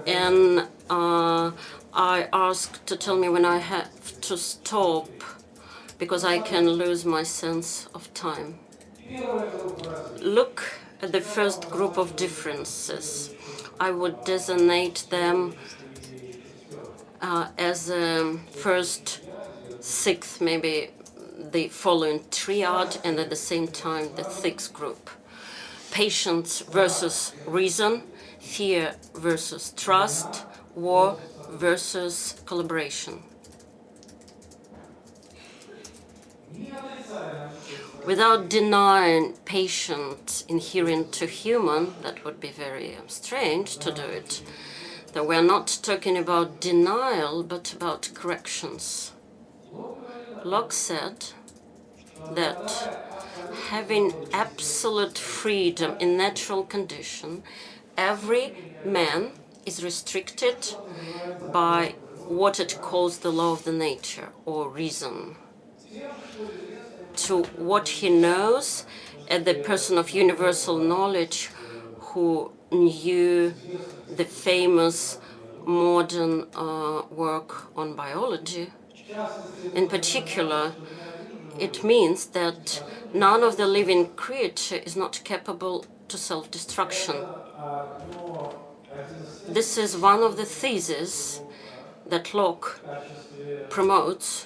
And I ask to tell me when I have to stop, because I can lose my sense of time. Look at the first group of differences. I would designate them as first, sixth, maybe the following triad, and at the same time the sixth group. Patience versus reason, fear versus trust, war versus collaboration. Without denying patience inherent to human, that would be very strange to do it. Though we're not talking about denial, but about corrections. Locke said that having absolute freedom in natural condition, every man is restricted by what it calls the law of the nature, or reason, to what he knows as the person of universal knowledge who knew the famous modern work on biology. In particular, it means that none of the living creature is not capable to self-destruction. This is one of the theses that Locke promotes,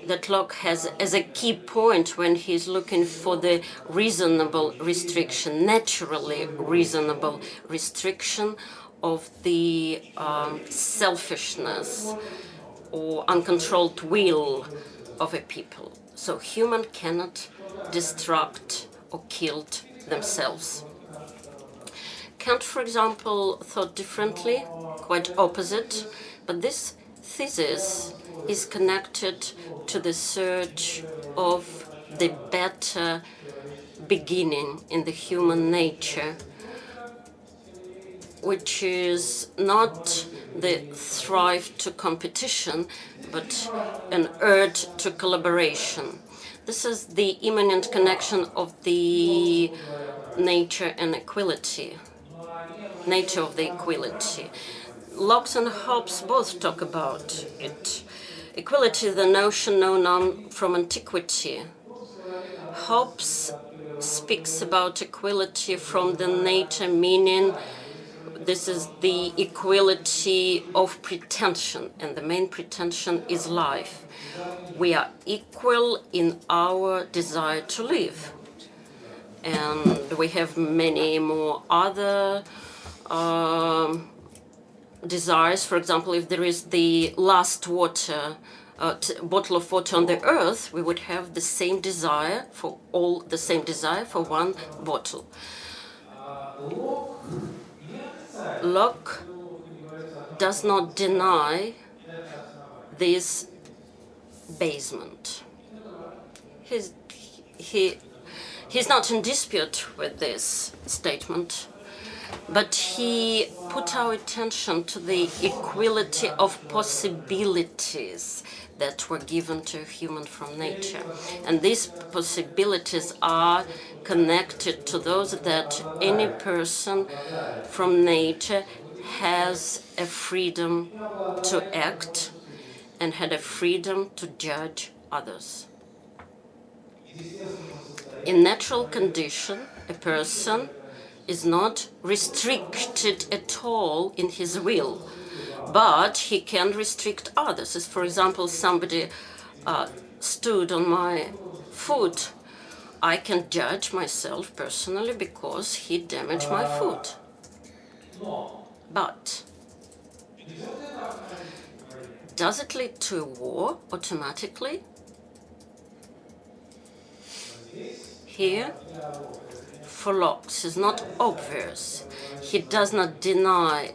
that Locke has as a key point when he's looking for the reasonable restriction, naturally reasonable restriction of the selfishness or uncontrolled will of a people. So human cannot destruct or kill themselves. Kant, for example, thought differently, quite opposite, but this thesis is connected to the search of the better beginning in the human nature, which is not the thrive to competition, but an urge to collaboration. This is the immanent connection of the nature and equality, nature of the equality. Locke and Hobbes both talk about it. Equality, the notion known on from antiquity. Hobbes speaks about equality from the nature, meaning this is the equality of pretension, and the main pretension is life. We are equal in our desire to live. And we have many more other desires. For example, if there is the last water, bottle of water on the earth, we would have the same desire for all, the same desire for one bottle. Locke does not deny this basement. He's not in dispute with this statement, but he put our attention to the equality of possibilities that were given to a human from nature. And these possibilities are connected to those that any person from nature has a freedom to act and had a freedom to judge others. In natural condition, a person is not restricted at all in his will, but he can restrict others. As for example, somebody stood on my foot, I can judge myself personally because he damaged my foot. But does it lead to a war automatically? Here, for Locke, this is not obvious. He does not deny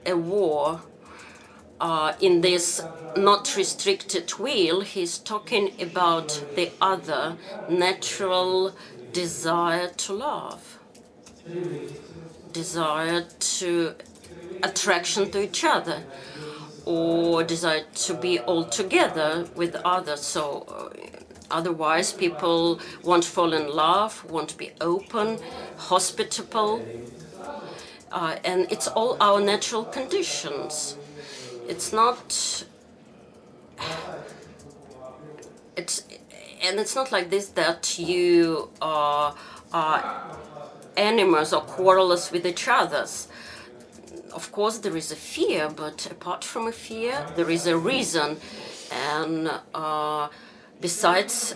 a war in this not restricted will. He's talking about the other natural desire to love, desire to attraction to each other, or desire to be all together with others. So otherwise people won't fall in love, won't be open, hospitable, and it's all our natural conditions. It's not. It's not like this that you are enemies or quarrelers with each other. Of course, there is a fear, but apart from a fear, there is a reason. And besides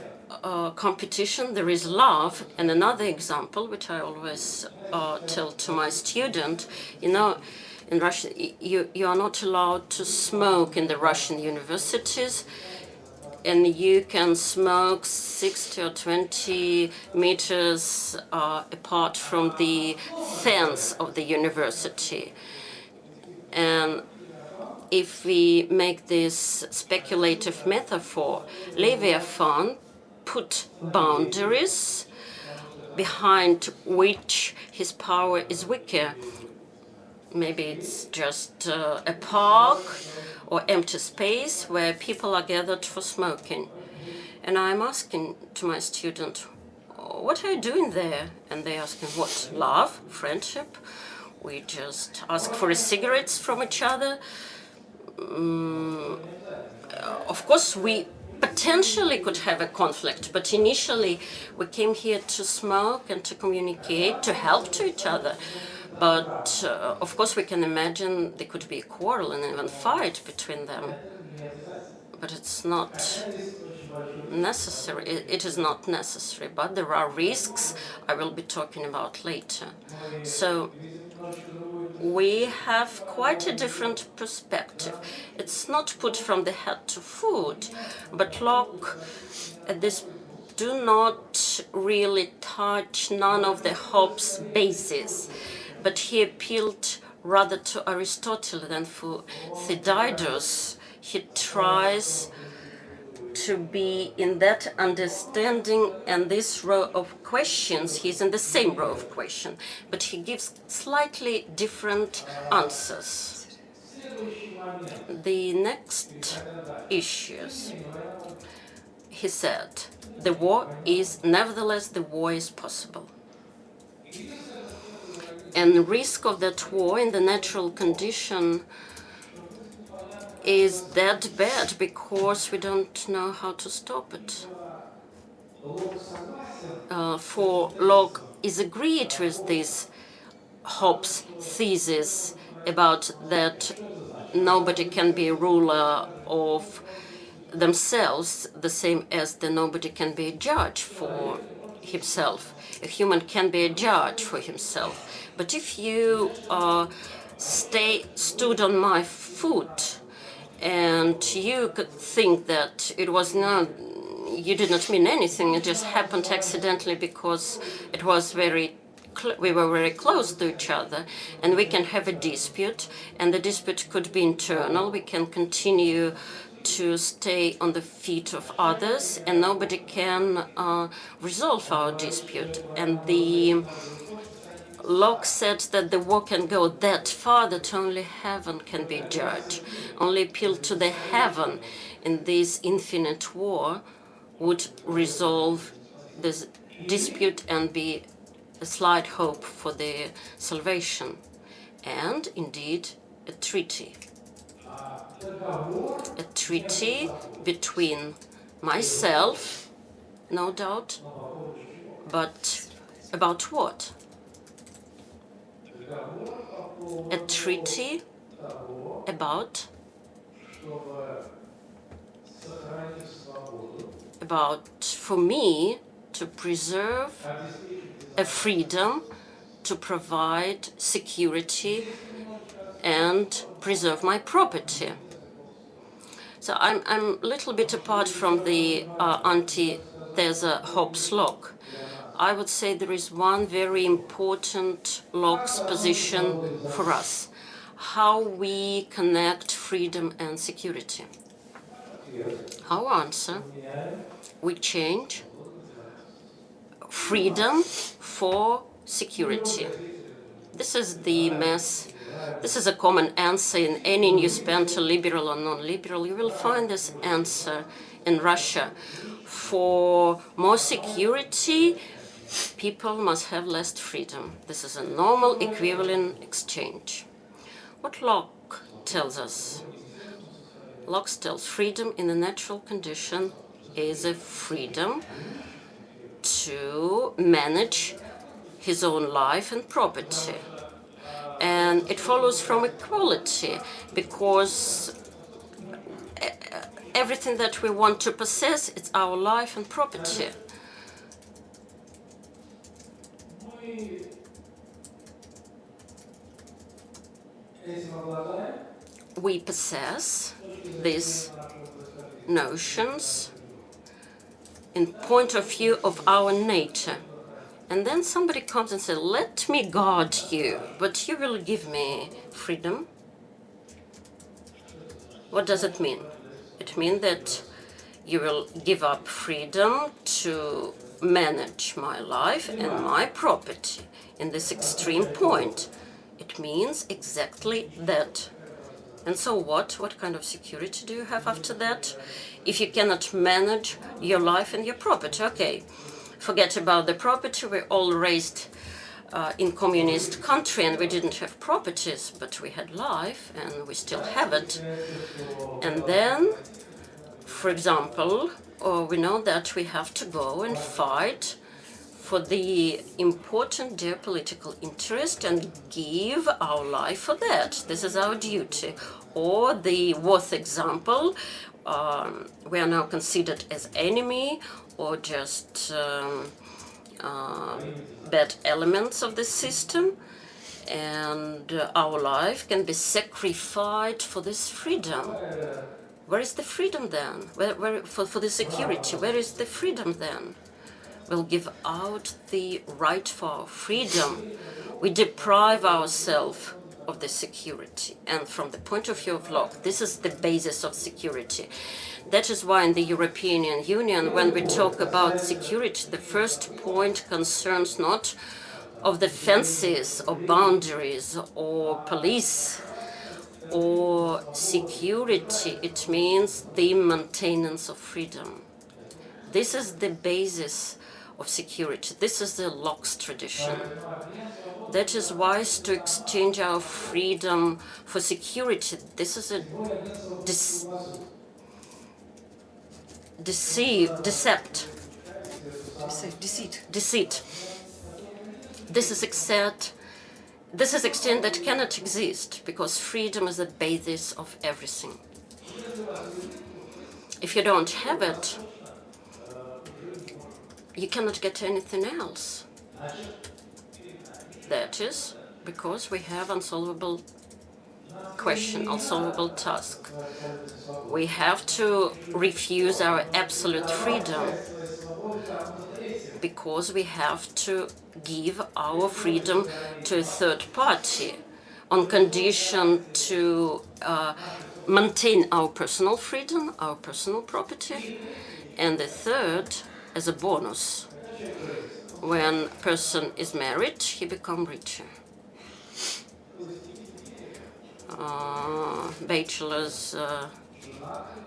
competition, there is love. And another example, which I always tell to my student, you know, in Russia, you are not allowed to smoke in the Russian universities, and you can smoke 60 or 20 meters apart from the fence of the university. And if we make this speculative metaphor, Leviathan put boundaries behind which his power is weaker. Maybe it's just a park or empty space where people are gathered for smoking. And I'm asking to my student, what are you doing there? And they asking, what? Love? Friendship? We just ask for cigarettes from each other. Of course, we potentially could have a conflict, but initially we came here to smoke and to communicate, to help to each other. But of course, we can imagine there could be a quarrel and even fight between them. But it's not necessary. It is not necessary. But there are risks I will be talking about later. So we have quite a different perspective. It's not put from the head to foot, but Locke at this do not really touch none of the Hobbes' bases, but he appealed rather to Aristotle than for Thucydides. He tries to be in that understanding, and this row of questions, he's in the same row of questions, but he gives slightly different answers. The next issues, he said, nevertheless, the war is possible. And risk of that war in the natural condition is that bad because we don't know how to stop it. For Locke is agreed with this Hobbes' thesis about that nobody can be a ruler of themselves, the same as the nobody can be a judge for himself. A human can be a judge for himself. But if you stood on my foot and you could think that it was not, you did not mean anything, it just happened accidentally because it was we were very close to each other, and we can have a dispute, and the dispute could be internal. We can continue to stay on the feet of others, and nobody can resolve our dispute. And the Locke said that the war can go that far that only heaven can be judged. Only appeal to the heaven in this infinite war would resolve this dispute and be a slight hope for the salvation. And indeed, a treaty. A treaty between myself, no doubt, but about what? A treaty about for me to preserve a freedom, to provide security and preserve my property. So I'm a little bit apart from the antithesis Hobbes-Locke. I would say there is one very important Locke's position for us: how we connect freedom and security. Our answer: we change freedom for security. This is the mess. This is a common answer in any newspaper, liberal or non-liberal. You will find this answer in Russia. For more security, people must have less freedom. This is a normal equivalent exchange. What Locke tells us? Locke tells freedom in the natural condition is a freedom to manage his own life and property. And it follows from equality, because everything that we want to possess, it's our life and property. We possess these notions in point of view of our nature. And then somebody comes and says, let me guard you, but you will give me freedom. What does it mean? It means that you will give up freedom to manage my life and my property in this extreme point. It means exactly that. And so what? What kind of security do you have after that? If you cannot manage your life and your property, okay. Forget about the property. We're all raised in communist country and we didn't have properties, but we had life and we still have it. And then, for example, we know that we have to go and fight for the important geopolitical interest and give our life for that. This is our duty. Or the worst example, we are now considered as enemy or just bad elements of the system, and our life can be sacrificed for this freedom. Where is the freedom then? For the security, where is the freedom then? We'll give out the right for our freedom. We deprive ourselves of the security. And from the point of view of Locke, this is the basis of security. That is why in the European Union, when we talk about security, the first point concerns not of the fences or boundaries or police or security. It means the maintenance of freedom. This is the basis of security. This is the Locke's tradition. That is wise to exchange our freedom for security. This is a deceit. This is extent that cannot exist because freedom is the basis of everything. If you don't have it, you cannot get anything else. That is because we have unsolvable question, unsolvable task. We have to refuse our absolute freedom because we have to give our freedom to a third party on condition to maintain our personal freedom, our personal property, and the third as a bonus. When a person is married, he becomes richer. Bachelors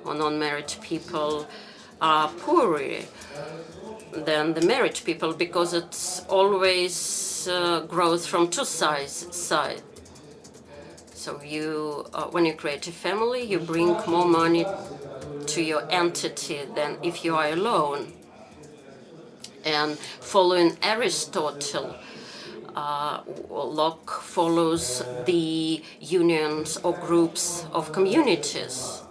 or non-married people are poorer than the married people because it's always growth from two sides. So you, when you create a family, you bring more money to your entity than if you are alone. And following Aristotle, Locke follows the unions or groups of communities.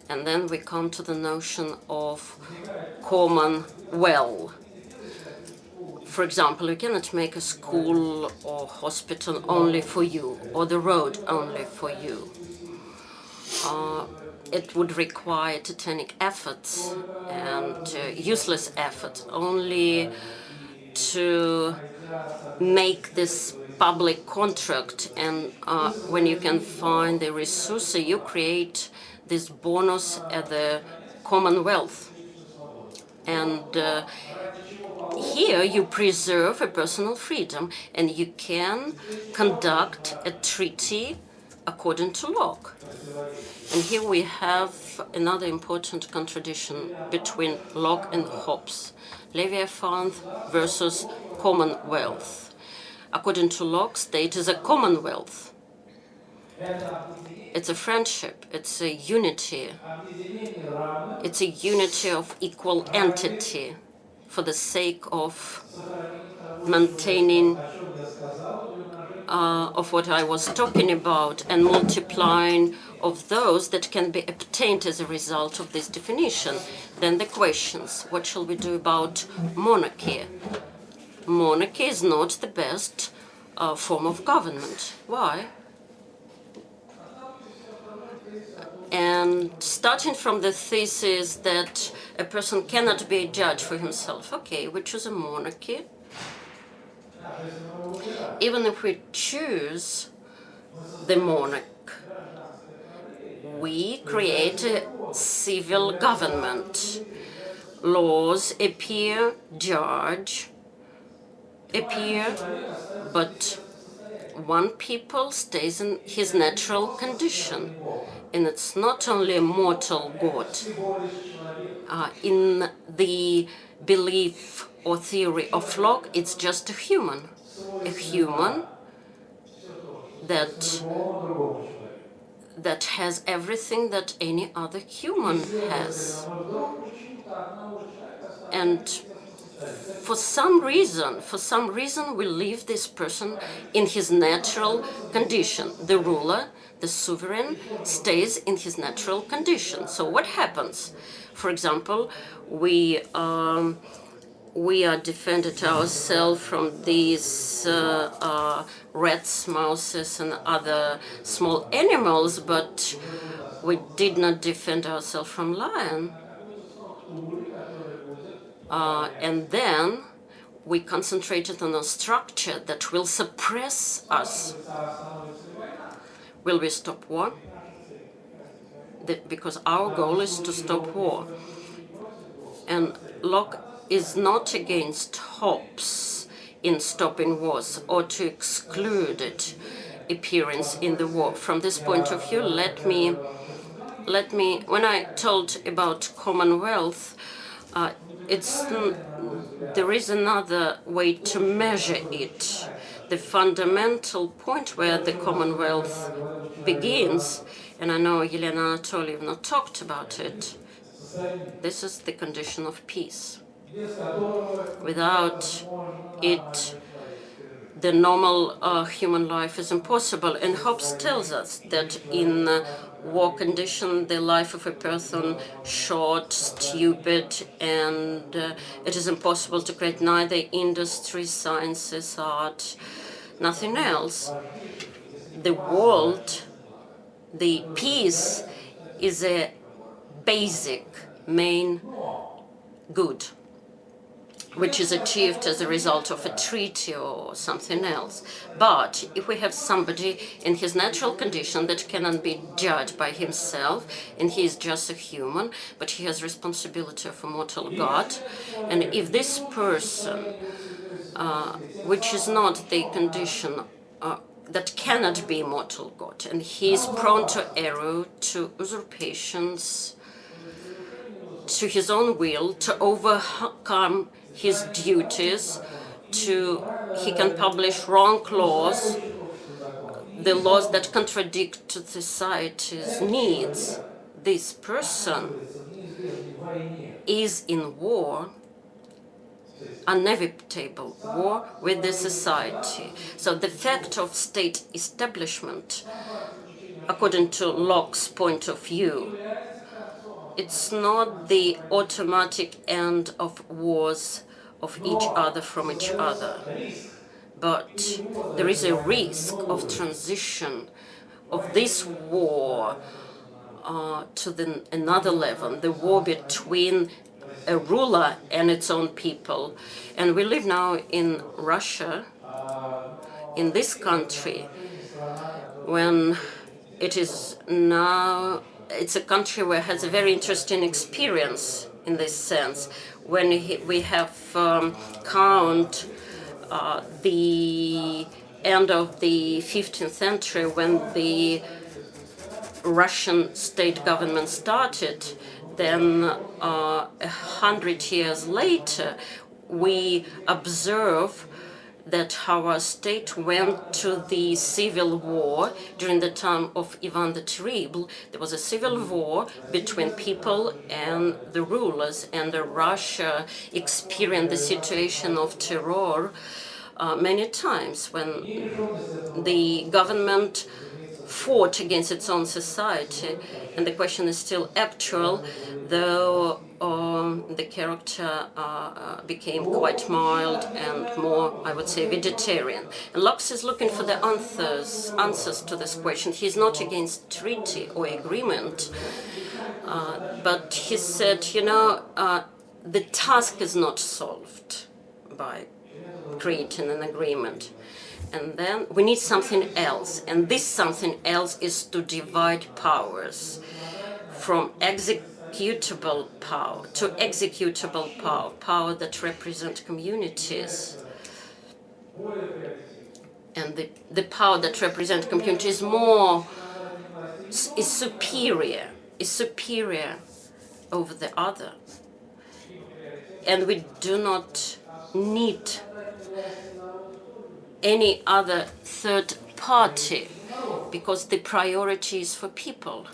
And then we come to the notion of common well. For example, you cannot make a school or hospital only for you, or the road only for you. It would require titanic efforts and useless efforts only to make this public contract. And when you can find the resource, you create this bonus at the commonwealth. And here you preserve a personal freedom and you can conduct a treaty according to Locke. And here we have another important contradiction between Locke and Hobbes. Leviathan versus commonwealth. According to Locke, state is a commonwealth. It's a friendship, it's a unity. It's a unity of equal entity for the sake of maintaining of what I was talking about and multiplying of those that can be obtained as a result of this definition. Then the questions, what shall we do about monarchy? Monarchy is not the best form of government. Why? And starting from the thesis that a person cannot be a judge for himself, okay, we choose a monarchy. Even if we choose the monarch, we create a civil government. Laws appear, judge appear, but one people stays in his natural condition. And it's not only a mortal God. In the belief or theory of Locke, it's just a human that has everything that any other human has. And for some reason, we leave this person in his natural condition. The ruler, the sovereign, stays in his natural condition. So what happens? For example, we are defended ourselves from these rats, mouses, and other small animals, but we did not defend ourselves from lion. And then we concentrated on a structure that will suppress us. Will we stop war? Because our goal is to stop war. And Locke is not against Hobbes in stopping wars or to exclude its appearance in the war. From this point of view, let me, when I told about Commonwealth, it's there is another way to measure it. The fundamental point where the Commonwealth begins, and I know Elena Anatolievna talked about it, this is the condition of peace. Without it, the normal human life is impossible. And Hobbes tells us that in war condition, the life of a person short, stupid, and it is impossible to create neither industry, sciences, art, nothing else. The world, the peace, is a basic, main good, which is achieved as a result of a treaty or something else. But if we have somebody in his natural condition that cannot be judged by himself, and he is just a human, but he has responsibility of a mortal God, and if this person, which is not the condition, that cannot be mortal God, and he is prone to error, to usurpations, to his own will, to overcome his duties, he can publish wrong laws, the laws that contradict society's needs. This person is in war, inevitable war with the society. So the fact of state establishment, according to Locke's point of view, it's not the automatic end of wars of each other from each other, but there is a risk of transition of this war to another level, the war between a ruler and its own people. And we live now in Russia, in this country, when it is now, it's a country where it has a very interesting experience in this sense. When we have count the end of the 15th century, when the Russian state government started, then 100 years later, we observe that our state went to the civil war during the time of Ivan the Terrible. There was a civil war between people and the rulers, and Russia experienced the situation of terror many times when the government fought against its own society. And the question is still actual, though the character became quite mild and more, I would say, vegetarian. And Locke is looking for the answers to this question. He's not against treaty or agreement, but he said, you know, the task is not solved by creating an agreement. And then we need something else. And this something else is to divide powers from executable power to executable power, power that represent communities. And the power that represents communities is superior over the other. And we do not need any other third party, because the priority is for people,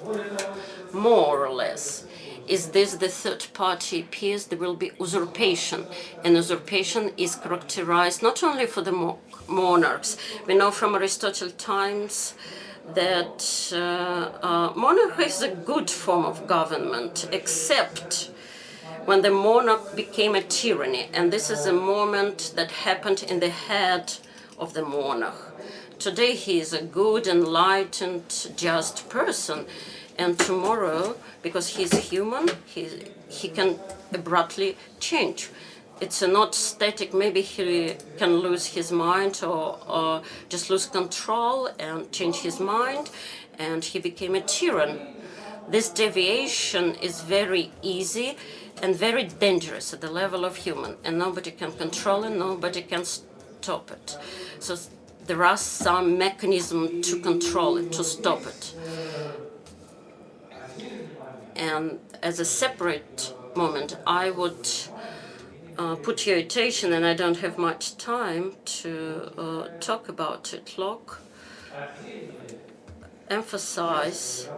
more or less. Is this the third party appears, there will be usurpation. And usurpation is characterized not only for the monarchs. We know from Aristotle times that monarchy is a good form of government, except when the monarch became a tyranny. And this is a moment that happened in the head of the monarch. Today he is a good, enlightened, just person, and tomorrow, because he's human, he can abruptly change. It's not static. Maybe he can lose his mind or just lose control and change his mind, and he became a tyrant. This deviation is very easy and very dangerous at the level of human, and nobody can control it, nobody can stop it. So there are some mechanism to control it, to stop it. And as a separate moment, I would put your attention, and I don't have much time to talk about it. Locke emphasizes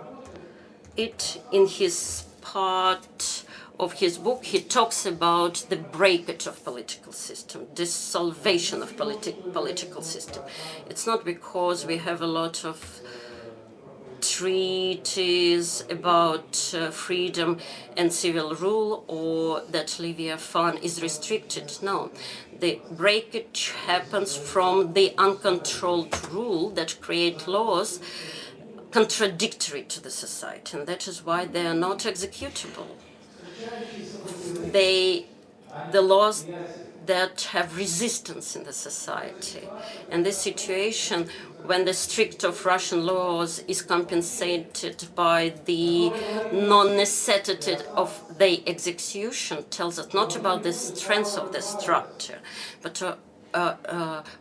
it in his part of his book. He talks about the breakage of political system, dissolvation of political system. It's not because we have a lot of treaties about freedom and civil rule, or that Leviathan is restricted. No, the breakage happens from the uncontrolled rule that create laws contradictory to the society, and that is why they are not executable. The laws that have resistance in the society, and this situation when the strict of Russian laws is compensated by the non-necessity of their execution tells us not about the strength of the structure, but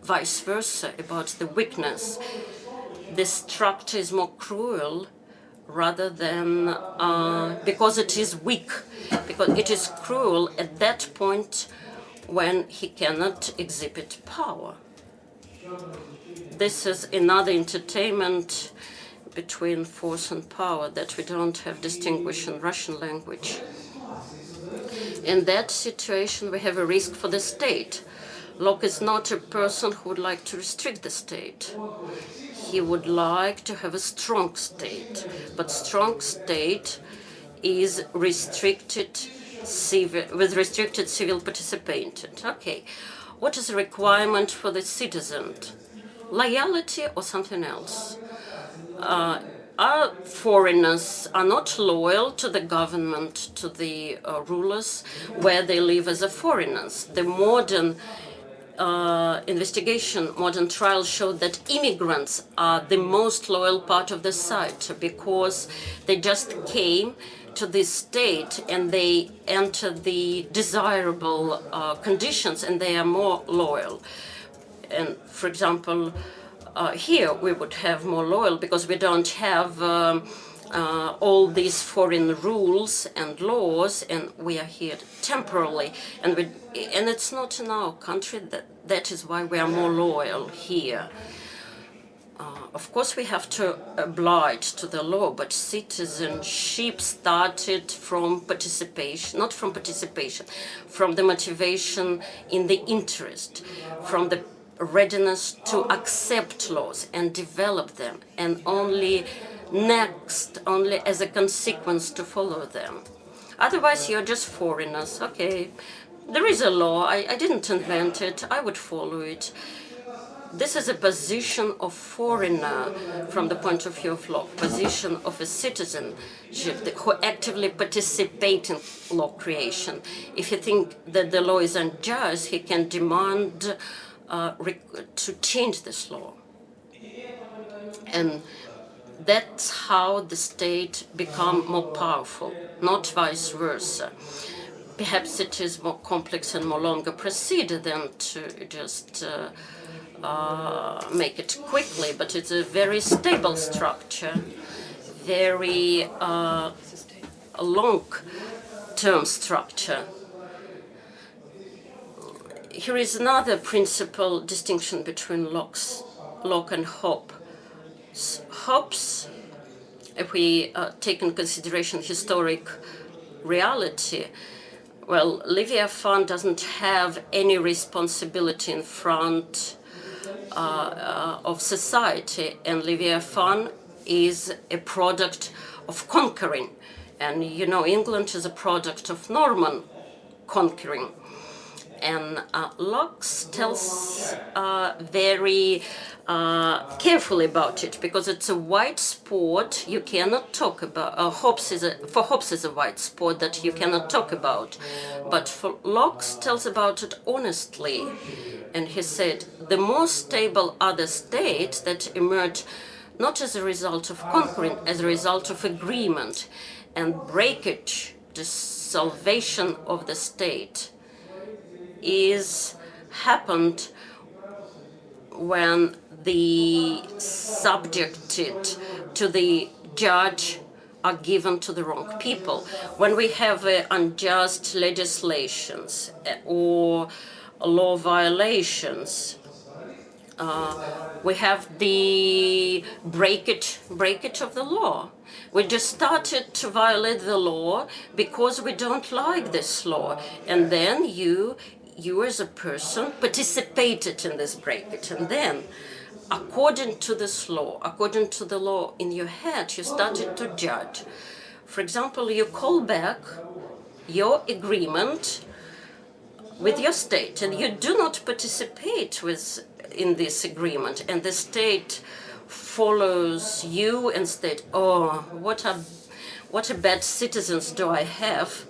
vice versa, about the weakness. The structure is more cruel rather than because it is weak, because it is cruel at that point when he cannot exhibit power. This is another entertainment between force and power that we don't have distinguished in Russian language. In that situation, we have a risk for the state. Locke is not a person who would like to restrict the state. He would like to have a strong state, but strong state is restricted with restricted civil participation. Okay, what is the requirement for the citizen? Loyalty or something else? Our foreigners are not loyal to the government, to the rulers, where they live as a foreigners. The modern modern trials show that immigrants are the most loyal part of the society because they just came to this state and they enter the desirable conditions and they are more loyal. And for example, here we would have more loyal because we don't have all these foreign rules and laws, and we are here temporarily, and it's not in our country. That is why we are more loyal here. Of course, we have to oblige to the law, but citizenship started from participation, not from participation, from the motivation in the interest, from the readiness to accept laws and develop them, and only as a consequence to follow them. Otherwise, you're just foreigners. Okay, there is a law. I didn't invent it. I would follow it. This is a position of foreigner from the point of view of law, position of a citizenship who actively participate in law creation. If you think that the law is unjust, he can demand to change this law. And that's how the state become more powerful, not vice versa. Perhaps it is more complex and more longer procedure than to just make it quickly, but it's a very stable structure, very long-term structure. Here is another principal distinction between Locke and Hobbes. Hobbes, if we take in consideration historic reality, well, Leviathan doesn't have any responsibility in front of society, and Leviathan is a product of conquering. And you know, England is a product of Norman conquering. And Locke tells very carefully about it because it's a white spot you cannot talk about. For Hobbes is a white spot that you cannot talk about, but for Locke tells about it honestly. And he said the more stable are the states that emerge not as a result of conquering, as a result of agreement, and breakage, dissolvation of the state is happened when the subjected to the judge are given to the wrong people. When we have unjust legislations or law violations, we have the breakage of the law. We just started to violate the law because we don't like this law, and then you as a person participated in this breakage, and then according to this law, according to the law in your head, you started to judge. For example, you call back your agreement with your state, and you do not participate in this agreement, and the state follows you and state, oh, what a bad citizens do I have,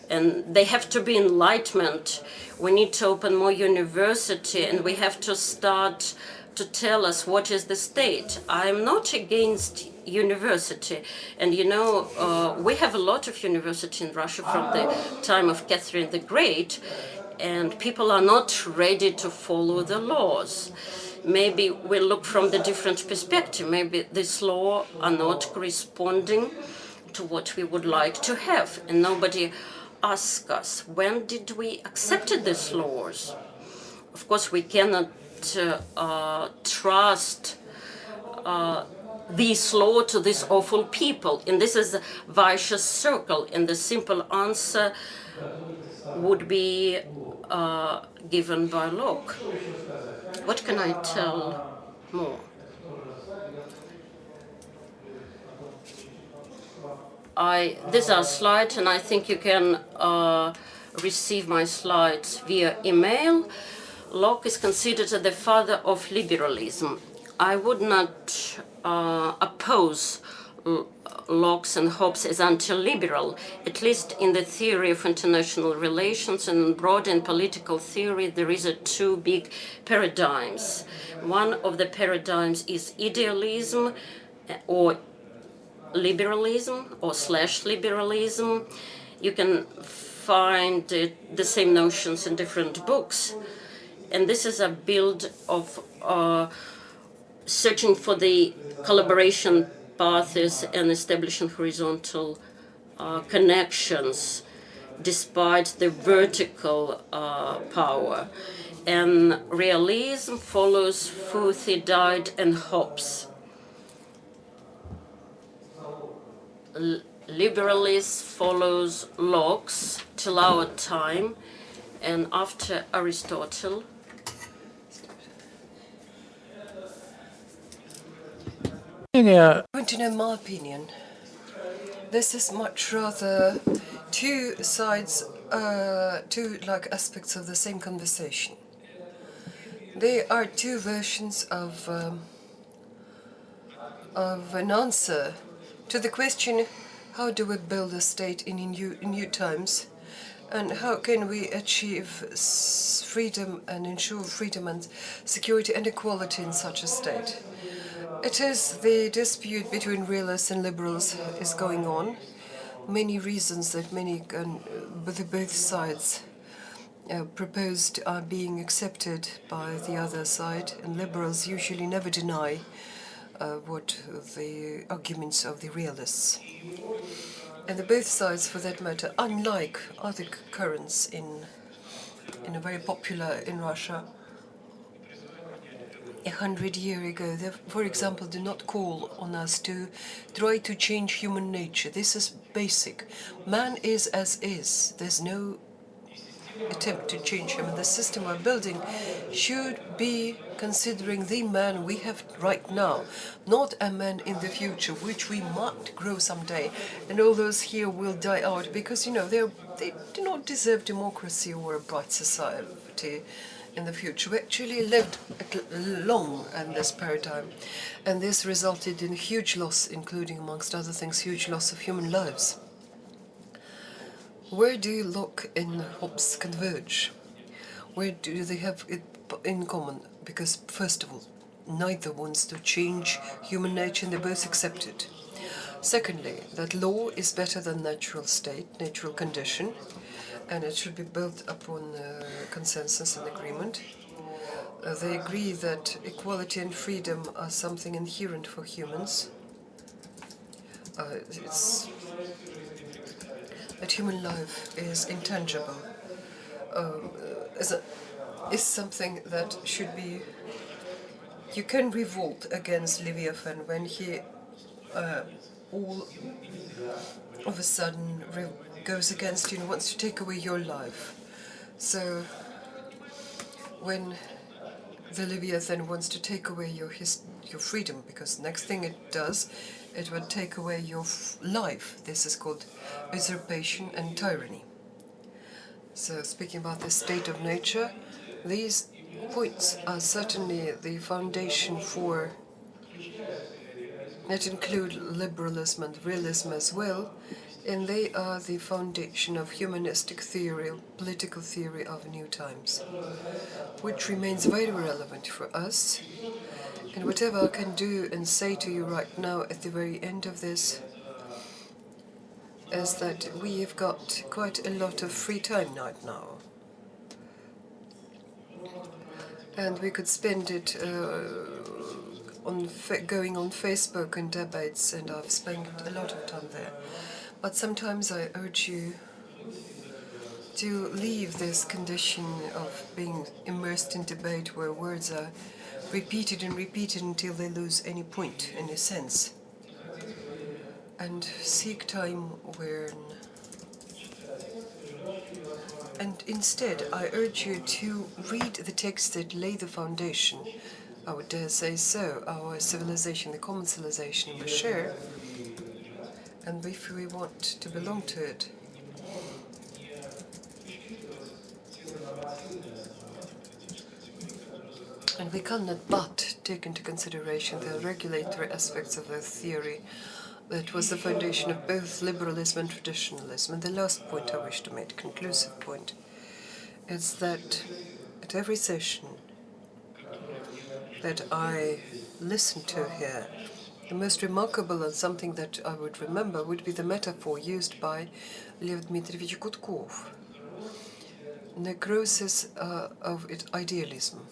and they have to be enlightenment. We need to open more university, and we have to start to tell us what is the state. I'm not against university, and we have a lot of university in Russia from the time of Catherine the Great, and people are not ready to follow the laws. Maybe we look from the different perspective. Maybe this law are not corresponding to what we would like to have, and nobody asks us, when did we accept these laws? Of course, we cannot trust this law to these awful people, and this is a vicious circle, and the simple answer would be given by Locke. What can I tell more? These are slides, and I think you can receive my slides via email. Locke is considered the father of liberalism. I would not oppose Locke and Hobbes as anti-liberal, at least in the theory of international relations, and broad in political theory there is two big paradigms. One of the paradigms is idealism or liberalism or / liberalism. You can find the same notions in different books, and this is a build of searching for the collaboration paths and establishing horizontal connections despite the vertical power. And realism follows Foucault and Hobbes. Liberalism follows Locke till our time, and after Aristotle. In my opinion, this is much rather two sides, two aspects of the same conversation. They are two versions of an answer to the question, how do we build a state in new times, and how can we achieve freedom and ensure freedom and security and equality in such a state? It is the dispute between realists and liberals is going on. Many reasons that both sides proposed are being accepted by the other side, and liberals usually never deny what the arguments of the realists. And the both sides, for that matter, unlike other currents in a very popular in Russia 100 years ago, they, for example, do not call on us to try to change human nature. This is basic. Man is as is. There's no attempt to change him. And the system we're building should be considering the man we have right now, not a man in the future, which we might grow someday. And all those here will die out because, they do not deserve democracy or a bright society in the future. We actually lived long in this paradigm, and this resulted in huge loss, including, amongst other things, huge loss of human lives. Where do Locke and Hobbes converge? Where do they have it in common? Because, first of all, neither wants to change human nature, and they both accept it. Secondly, that law is better than natural state, natural condition, and it should be built upon consensus and agreement. They agree that equality and freedom are something inherent for humans. it's that human life is intangible, is something that should be. You can revolt against Leviathan when he all of a sudden goes against you and wants to take away your life. So when the Leviathan wants to take away your freedom, because next thing it does, it would take away your life. This is called usurpation and tyranny. So speaking about the state of nature, these points are certainly the foundation for, that include liberalism and realism as well, and they are the foundation of humanistic theory, political theory of new times, which remains very relevant for us. And whatever I can do and say to you right now at the very end of this is that we have got quite a lot of free time right now. And we could spend it on going on Facebook and debates, and I've spent a lot of time there. But sometimes I urge you to leave this condition of being immersed in debate where words are repeated and repeated until they lose any point, any sense. And seek time when... And instead, I urge you to read the texts that lay the foundation, I would dare say so, our civilization, the common civilization we share, and if we want to belong to it. And we cannot but take into consideration the regulatory aspects of the theory that was the foundation of both liberalism and traditionalism. And the last point I wish to make, conclusive point, is that at every session that I listen to here, the most remarkable and something that I would remember would be the metaphor used by Lev Dmitrievich Gutkov, necrosis of idealism.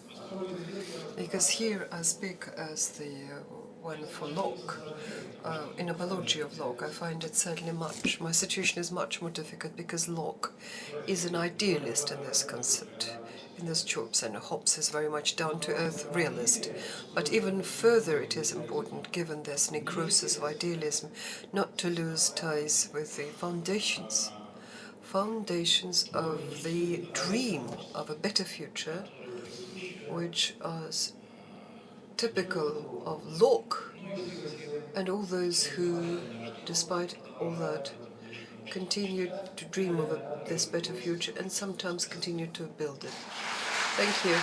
Because here I speak as the one for Locke. In apology of Locke, I find it certainly my situation is much more difficult because Locke is an idealist in this concept, in this choice, and Hobbes is very much down-to-earth realist. But even further it is important, given this necrosis of idealism, not to lose ties with the foundations of the dream of a better future, which is typical of Locke and all those who, despite all that, continue to dream of this better future and sometimes continue to build it. Thank you.